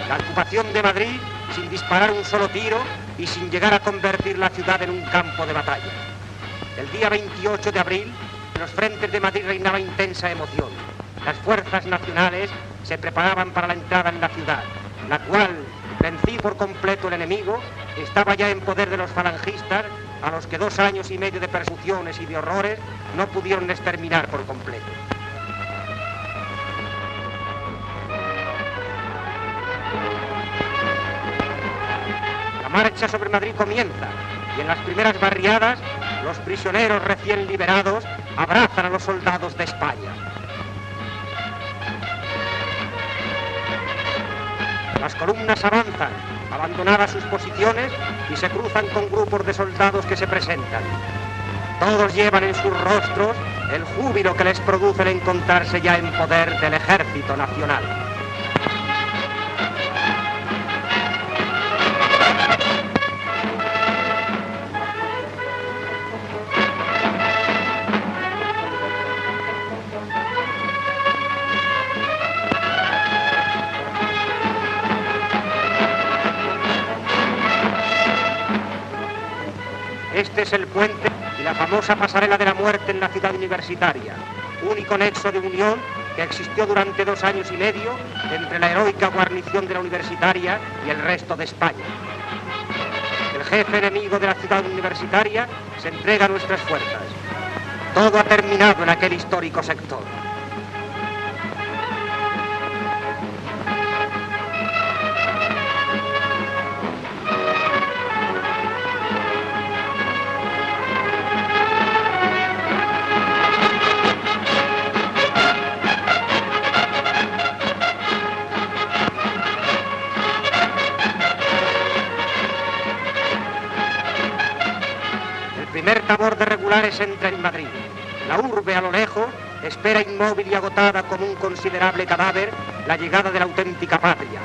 La ocupación de Madrid sin disparar un solo tiro y sin llegar a convertir la ciudad en un campo de batalla. El día 28 de abril, en los frentes de Madrid reinaba intensa emoción. Las fuerzas nacionales se preparaban para la entrada en la ciudad, la cual, vencido por completo el enemigo, estaba ya en poder de los falangistas, a los que 2 años y medio de persecuciones y de horrores no pudieron exterminar por completo. La marcha sobre Madrid comienza, y en las primeras barriadas, los prisioneros recién liberados abrazan a los soldados de España. Las columnas avanzan, abandonadas sus posiciones, y se cruzan con grupos de soldados que se presentan. Todos llevan en sus rostros el júbilo que les produce el encontrarse ya en poder del Ejército Nacional. Este es el puente y la famosa pasarela de la muerte en la ciudad universitaria, único nexo de unión que existió durante 2 años y medio entre la heroica guarnición de la universitaria y el resto de España. El jefe enemigo de la ciudad universitaria se entrega a nuestras fuerzas. Todo ha terminado en aquel histórico sector. primer tabor de regulares entra en Madrid. La urbe a lo lejos espera inmóvil y agotada como un considerable cadáver la llegada de la auténtica patria.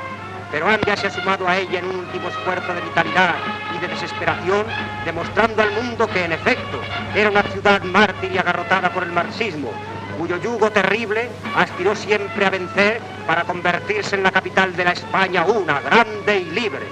Pero Anda se ha sumado a ella en un último esfuerzo de vitalidad y de desesperación, demostrando al mundo que, en efecto, era una ciudad mártir y agarrotada por el marxismo, cuyo yugo terrible aspiró siempre a vencer para convertirse en la capital de la España una, grande y libre.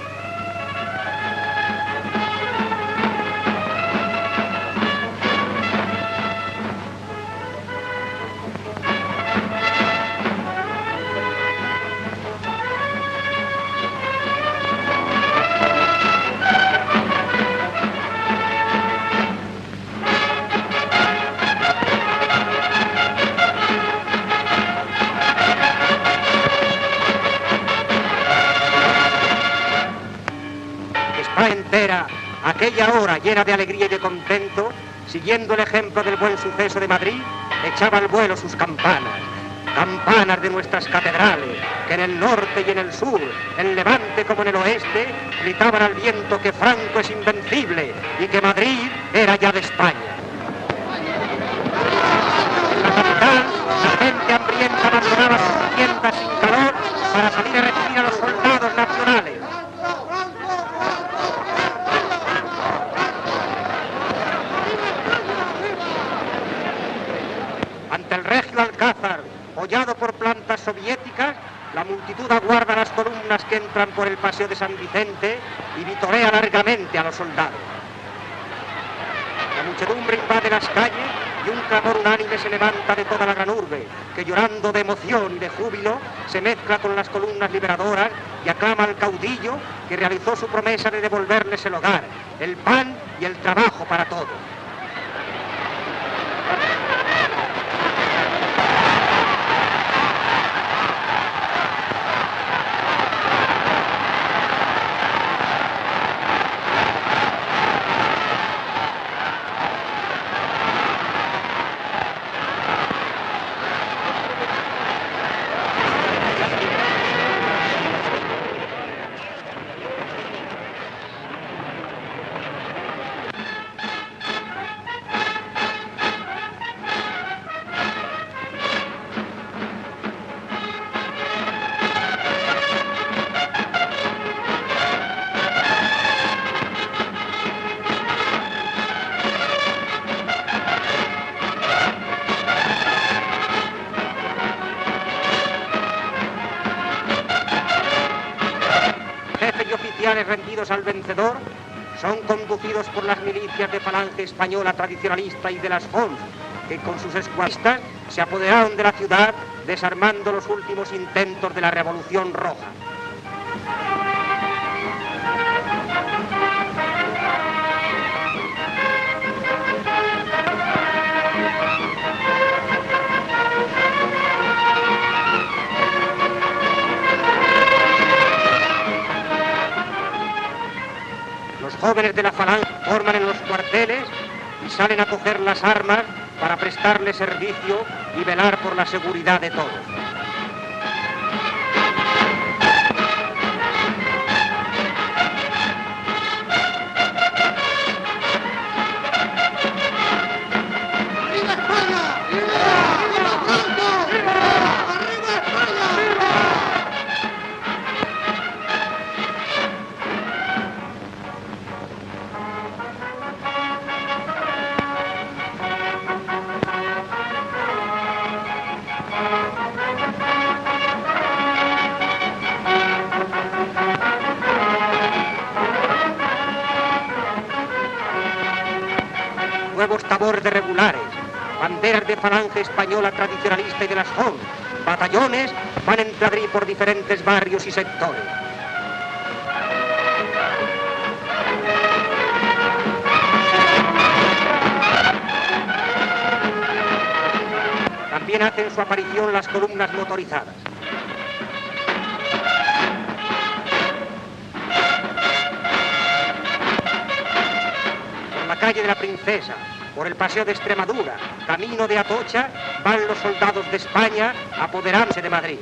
Entera, aquella hora llena de alegría y de contento, siguiendo el ejemplo del buen suceso de Madrid, echaba al vuelo sus campanas. Campanas de nuestras catedrales, que en el norte y en el sur, en Levante como en el oeste, gritaban al viento que Franco es invencible y que Madrid era ya de España. En la capital, la gente hambrienta abandonaba sus tiendas sin calor para salir a recibir a los soldados nacionales. Ante el regio alcázar, hollado por plantas soviéticas, la multitud aguarda las columnas que entran por el paseo de San Vicente y vitorea largamente a los soldados. La muchedumbre invade las calles y un clamor unánime se levanta de toda la gran urbe, que llorando de emoción y de júbilo se mezcla con las columnas liberadoras y aclama al caudillo que realizó su promesa de devolverles el hogar, el pan y el trabajo para todos. Rendidos al vencedor, son conducidos por las milicias de Falange Española tradicionalista y de las FONS, que con sus escuadristas se apoderaron de la ciudad, desarmando los últimos intentos de la Revolución Roja. Los jóvenes de la Falange forman en los cuarteles y salen a coger las armas para prestarle servicio y velar por la seguridad de todos. Nuevos tabores de regulares, banderas de Falange Española tradicionalista y de las FONS, batallones van en Madrid por diferentes barrios y sectores. También hacen su aparición las columnas motorizadas. Por la calle de la Princesa, por el paseo de Extremadura, camino de Atocha, van los soldados de España a apoderarse de Madrid.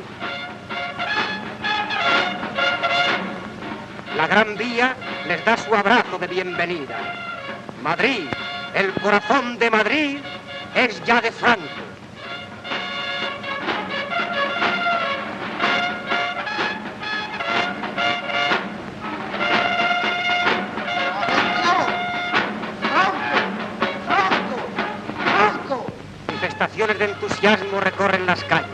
La Gran Vía les da su abrazo de bienvenida. Madrid, El corazón de Madrid es ya de Franco. Manifestaciones de entusiasmo recorren las calles.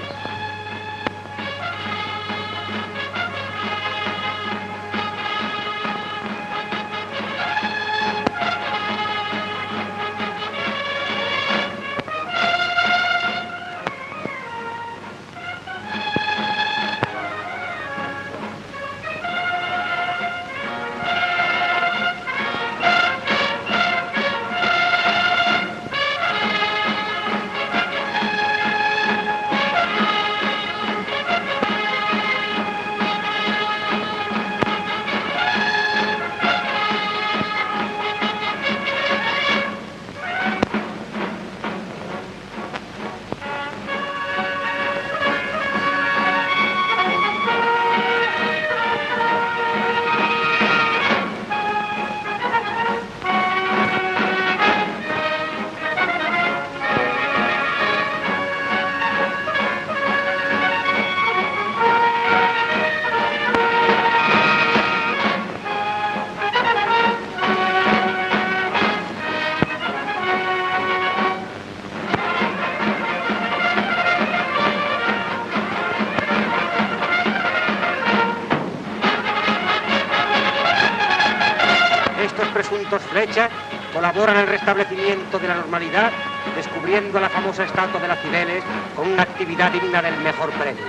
Presuntos flechas colaboran en el restablecimiento de la normalidad, descubriendo la famosa estatua de las Cibeles con una actividad digna del mejor premio.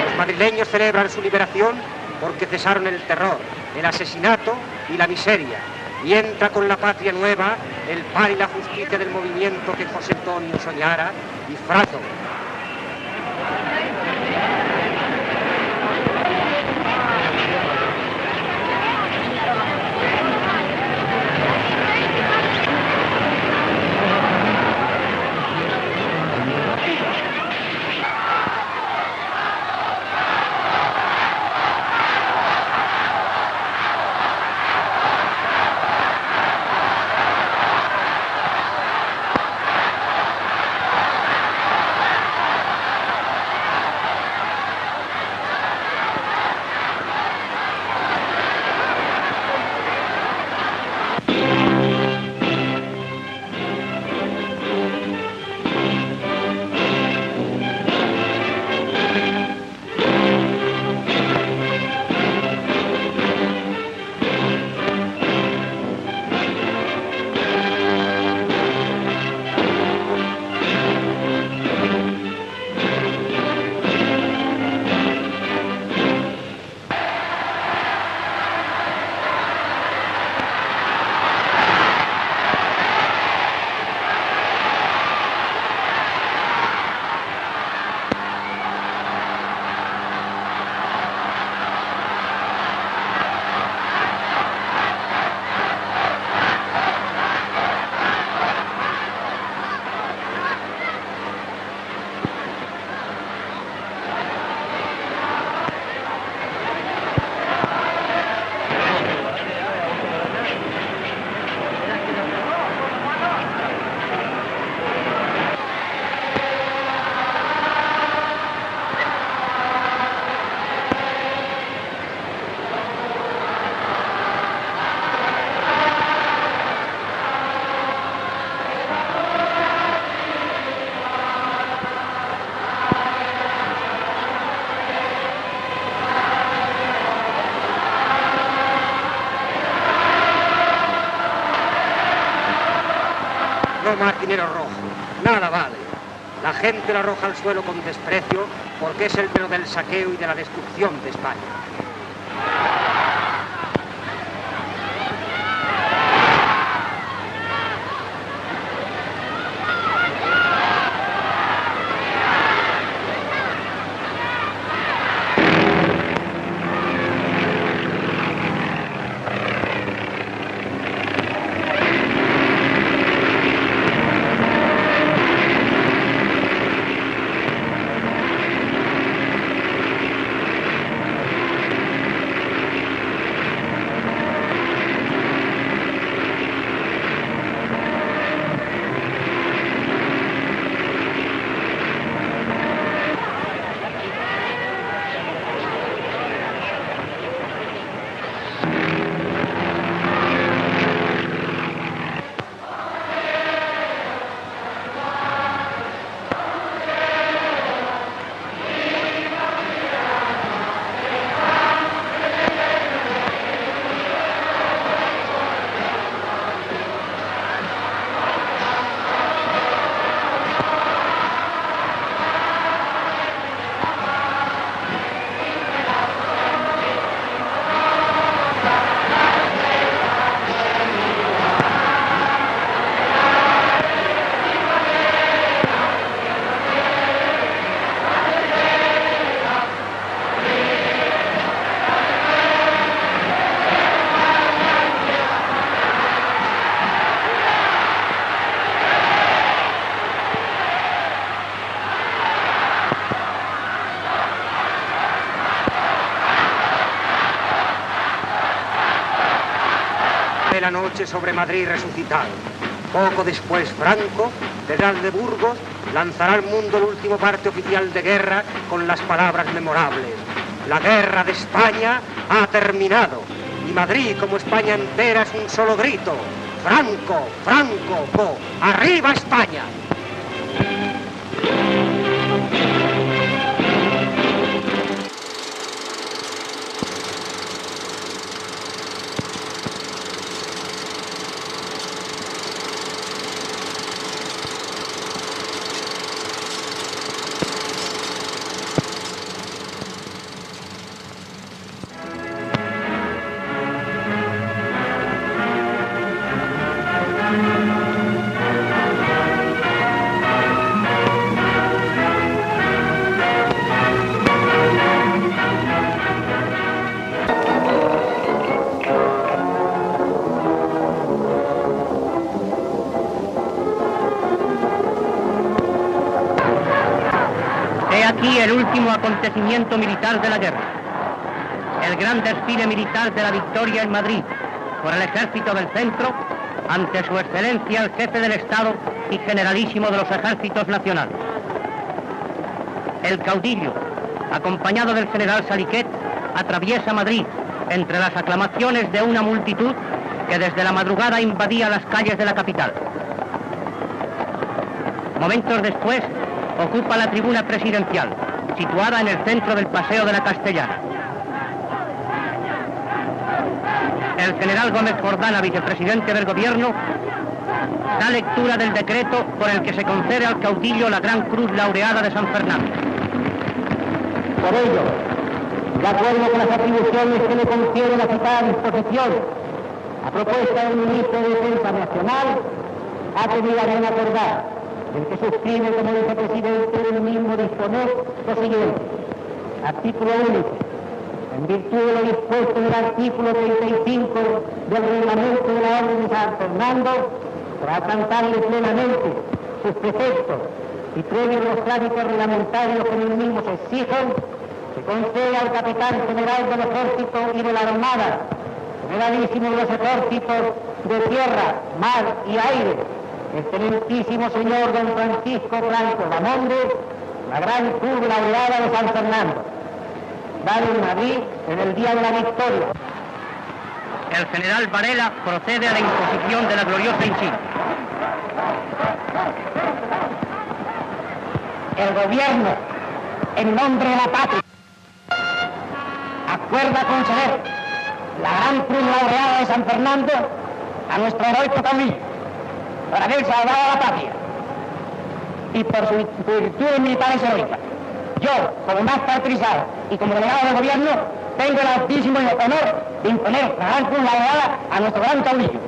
Los madrileños celebran su liberación porque cesaron el terror, el asesinato y la miseria, y entra con la patria nueva el par y la justicia del movimiento que José Antonio soñara y Frazo. Maquinero rojo, nada vale. La gente lo arroja al suelo con desprecio porque es el pelo del saqueo y de la destrucción de España. noche sobre Madrid resucitado. Poco después Franco, general de Burgos, lanzará al mundo el último parte oficial de guerra con las palabras memorables: la guerra de España ha terminado y Madrid como España entera es un solo grito: Franco, Franco, ¡arriba España!
Aquí el último acontecimiento militar de la guerra, el gran desfile militar de la victoria en Madrid por el Ejército del Centro ante su excelencia el jefe del Estado y generalísimo de los ejércitos nacionales. El caudillo, acompañado del general Saliquet, atraviesa Madrid entre las aclamaciones de una multitud que desde la madrugada invadía las calles de la capital. Momentos después, ocupa la tribuna presidencial, situada en el centro del Paseo de la Castellana. El general Gómez Jordana, vicepresidente del Gobierno, da lectura del decreto por el que se concede al caudillo la Gran Cruz Laureada de San Fernando. Por ello, de acuerdo con las atribuciones que le confiere la citada disposición, a propuesta del ministro de Defensa Nacional, ha tenido a bien acordar el que suscribe como vicepresidente del mismo disponer lo siguiente. Artículo único. En virtud de lo dispuesto en el artículo 35 del reglamento de la Orden de San Fernando, para alcanzarle plenamente sus preceptos y previos los trámites reglamentarios que en el mismo se exigen, se concede al capitán general del Ejército y de la Armada, generalísimo de los ejércitos de tierra, mar y aire, excelentísimo señor don Francisco Blanco Bamonde, la Gran Cruz Laureada de San Fernando, dada en Madrid en el día de la victoria. El general Varela procede a la imposición de la gloriosa insignia. El gobierno, en nombre de la patria, acuerda conceder la Gran Cruz Laureada de San Fernando a nuestro heroico caudillo por haber salvado a la patria y por sus virtudes militares heroicas. Yo, como más caracterizado y como delegado del gobierno, tengo el altísimo honor de imponer la Gran Cruz Laureada a nuestro gran caudillo.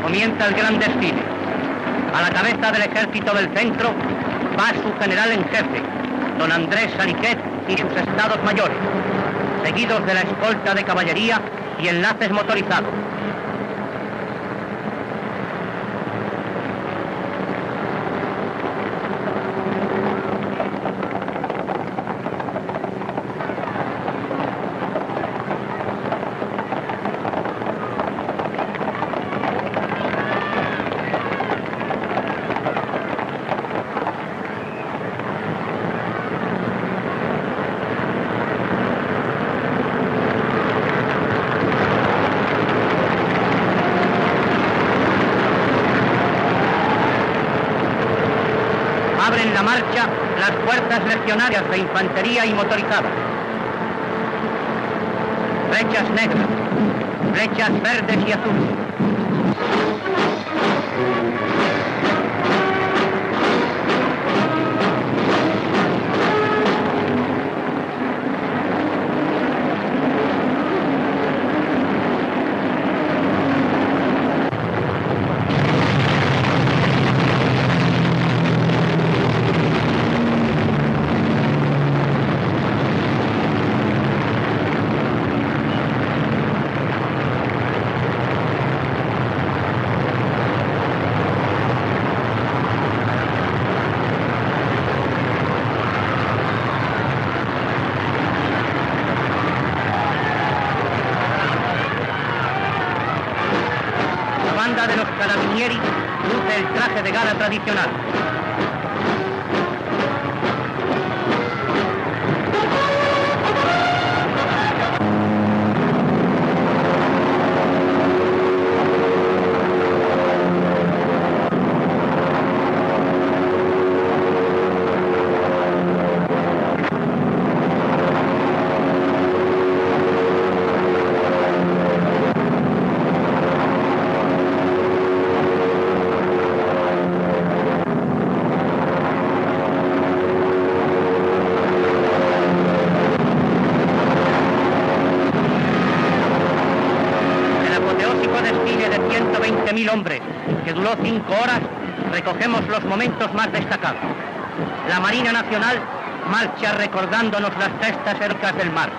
Comienza el gran desfile. A la cabeza del Ejército del Centro va su general en jefe, don Andrés Saliquet y sus estados mayores, seguidos de la escolta de caballería y enlaces motorizados. Abren la marcha las fuerzas legionarias de infantería y motorizadas. Flechas negras, flechas verdes y azules. luce el traje de gala tradicional. Hombres, que duró 5 horas, recogemos los momentos más destacados. La Marina Nacional marcha recordándonos las gestas cercas del mar.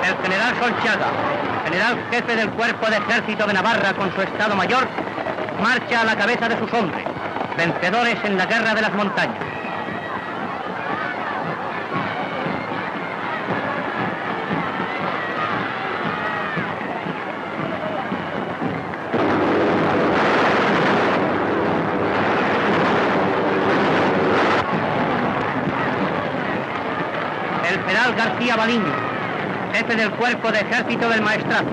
El general Solchaga, general jefe del Cuerpo de Ejército de Navarra con su Estado Mayor, marcha a la cabeza de sus hombres, vencedores en la Guerra de las Montañas. García Baliño, jefe del Cuerpo de Ejército del Maestrazgo.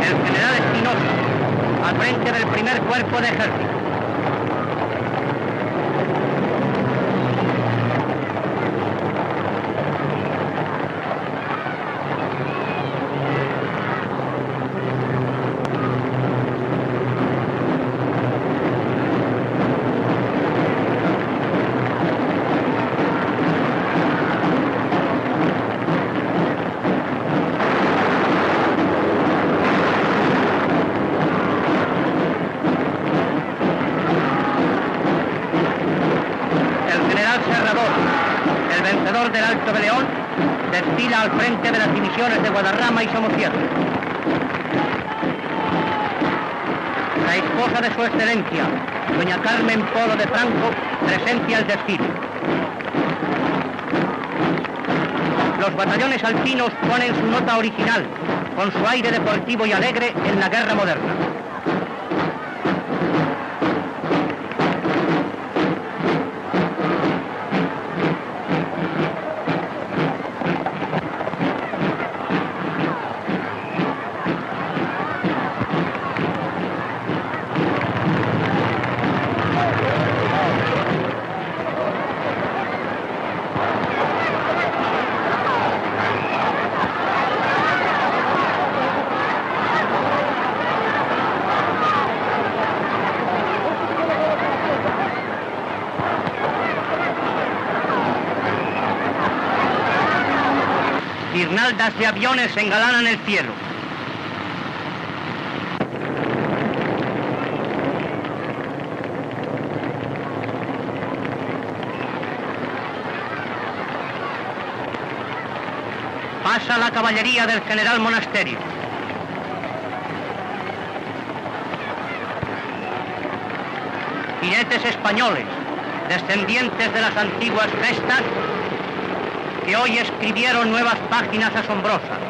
El general Espinosa, al frente del primer Cuerpo de Ejército. Del Alto de León desfila al frente de las divisiones de Guadarrama y Somosierra. La esposa de su excelencia, doña Carmen Polo de Franco, presencia el desfile. Los batallones alpinos ponen su nota original, con su aire deportivo y alegre en la guerra moderna. Guirnaldas de aviones engalanan el cielo. Pasa la caballería del general Monasterio. Jinetes españoles, descendientes de las antiguas gestas, que hoy escribieron nuevas páginas asombrosas.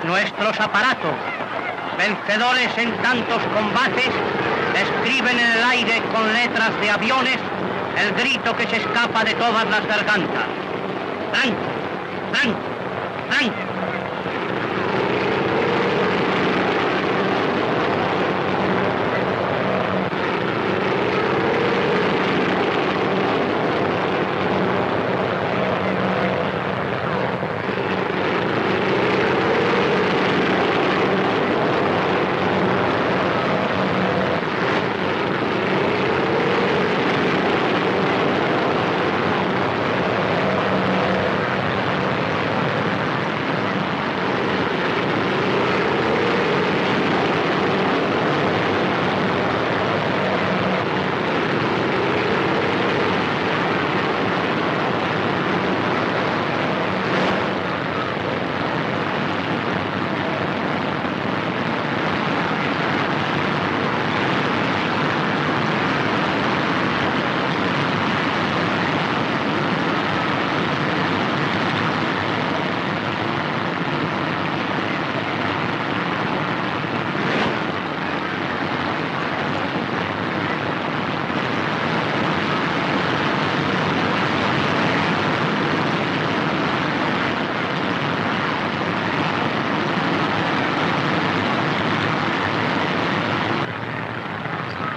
Nuestros aparatos, vencedores en tantos combates, escriben en el aire con letras de aviones el grito que se escapa de todas las gargantas. ¡Franco! ¡Franco! ¡Franco!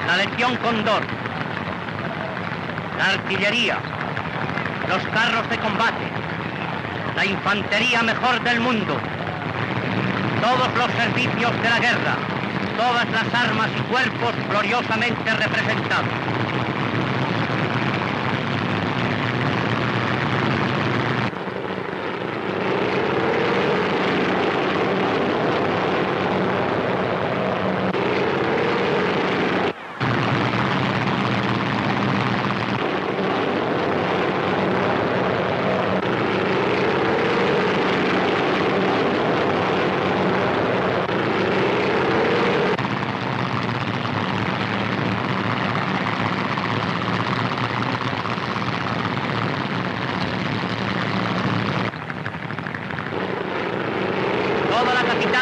la Legión Cóndor, la artillería, los carros de combate, la infantería mejor del mundo, todos los servicios de la guerra, todas las armas y cuerpos gloriosamente representados.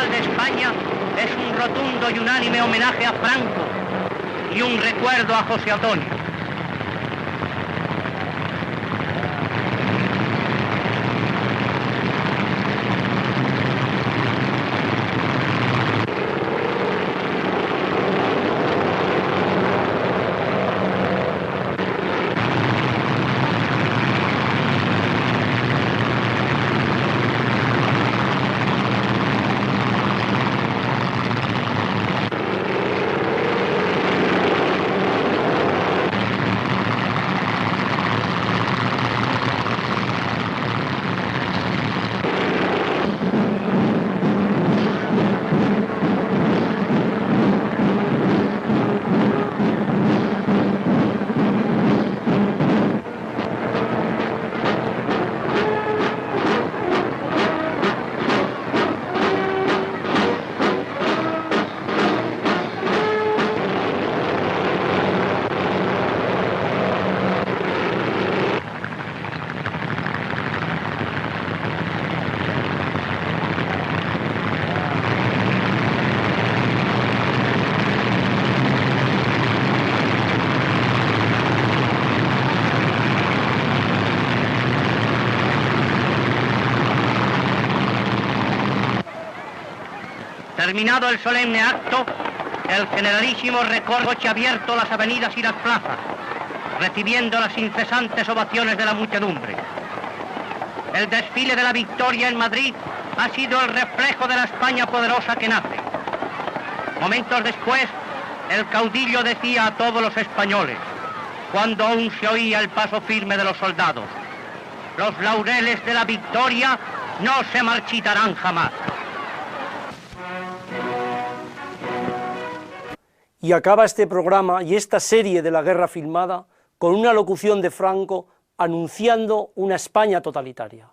De España es un rotundo y unánime homenaje a Franco y un recuerdo a José Antonio. Terminado el solemne acto, el generalísimo recorre coche abierto las avenidas y las plazas, recibiendo las incesantes ovaciones de la muchedumbre. El desfile de la victoria en Madrid ha sido el reflejo de la España poderosa que nace. Momentos después, el caudillo decía a todos los españoles, cuando aún se oía el paso firme de los soldados: los laureles de la victoria no se marchitarán jamás.
Y acaba este programa y esta serie de la guerra filmada con una locución de Franco anunciando una España totalitaria.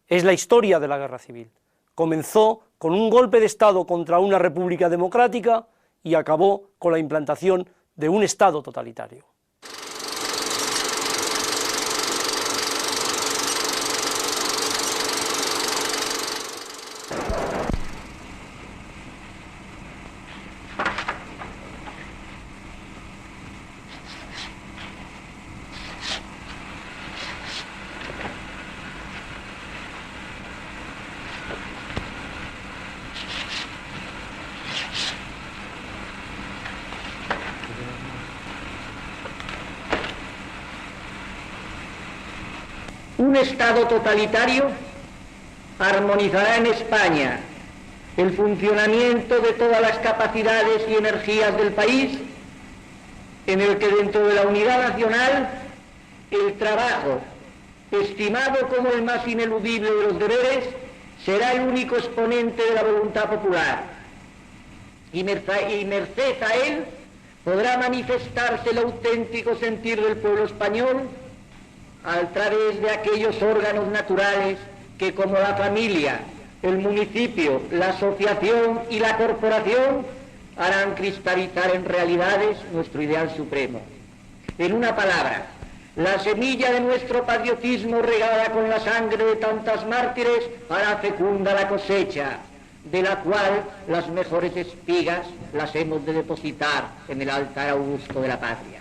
Es la historia de la guerra civil. Comenzó con un golpe de Estado contra una república democrática y acabó con la implantación de un Estado totalitario.
Un Estado totalitario armonizará en España el funcionamiento de todas las capacidades y energías del país, en el que dentro de la unidad nacional el trabajo, estimado como el más ineludible de los deberes, será el único exponente de la voluntad popular, y merced a él podrá manifestarse el auténtico sentir del pueblo español a través de aquellos órganos naturales que, como la familia, el municipio, la asociación y la corporación, harán cristalizar en realidades nuestro ideal supremo. En una palabra, la semilla de nuestro patriotismo regada con la sangre de tantas mártires hará fecunda la cosecha, de la cual las mejores espigas las hemos de depositar en el altar augusto de la patria.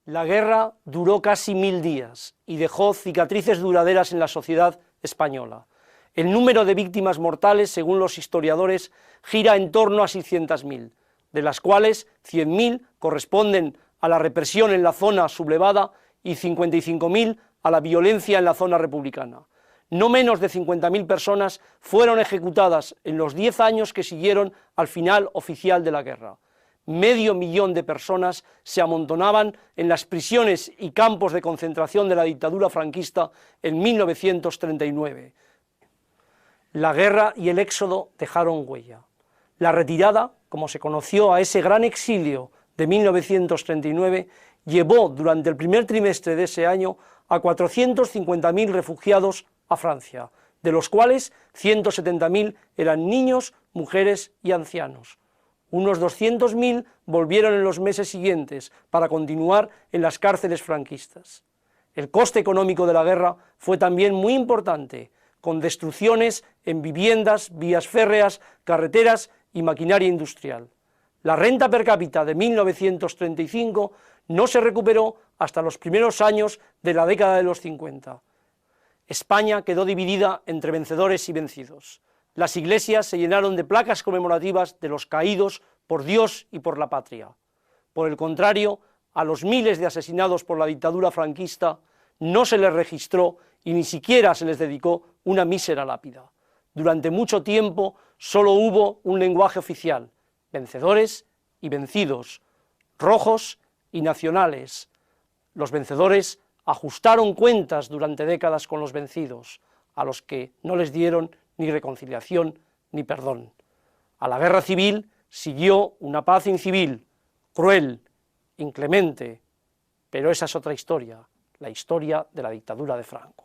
La guerra duró casi 1000 días y dejó cicatrices duraderas en la sociedad española. El número de víctimas mortales, según los historiadores, gira en torno a 600.000, de las cuales 100.000 corresponden a la represión en la zona sublevada y 55.000 a la violencia en la zona republicana. No menos de 50.000 personas fueron ejecutadas en los 10 años que siguieron al final oficial de la guerra. Medio millón de personas se amontonaban en las prisiones y campos de concentración de la dictadura franquista en 1939. La guerra y el éxodo dejaron huella. La retirada, como se conoció a ese gran exilio de 1939, llevó durante el primer trimestre de ese año a 450.000 refugiados a Francia, de los cuales 170.000 eran niños, mujeres y ancianos. Unos 200.000 volvieron en los meses siguientes para continuar en las cárceles franquistas. El coste económico de la guerra fue también muy importante, con destrucciones en viviendas, vías férreas, carreteras y maquinaria industrial. La renta per cápita de 1935 no se recuperó hasta los primeros años de la década de los 50. España quedó dividida entre vencedores y vencidos. Las iglesias se llenaron de placas conmemorativas de los caídos por Dios y por la patria. Por el contrario, a los miles de asesinados por la dictadura franquista no se les registró y ni siquiera se les dedicó una mísera lápida. Durante mucho tiempo solo hubo un lenguaje oficial: vencedores y vencidos, rojos y nacionales. Los vencedores ajustaron cuentas durante décadas con los vencidos, a los que no les dieron ni reconciliación ni perdón. A la guerra civil siguió una paz incivil, cruel, inclemente, pero esa es otra historia, la historia de la dictadura de Franco.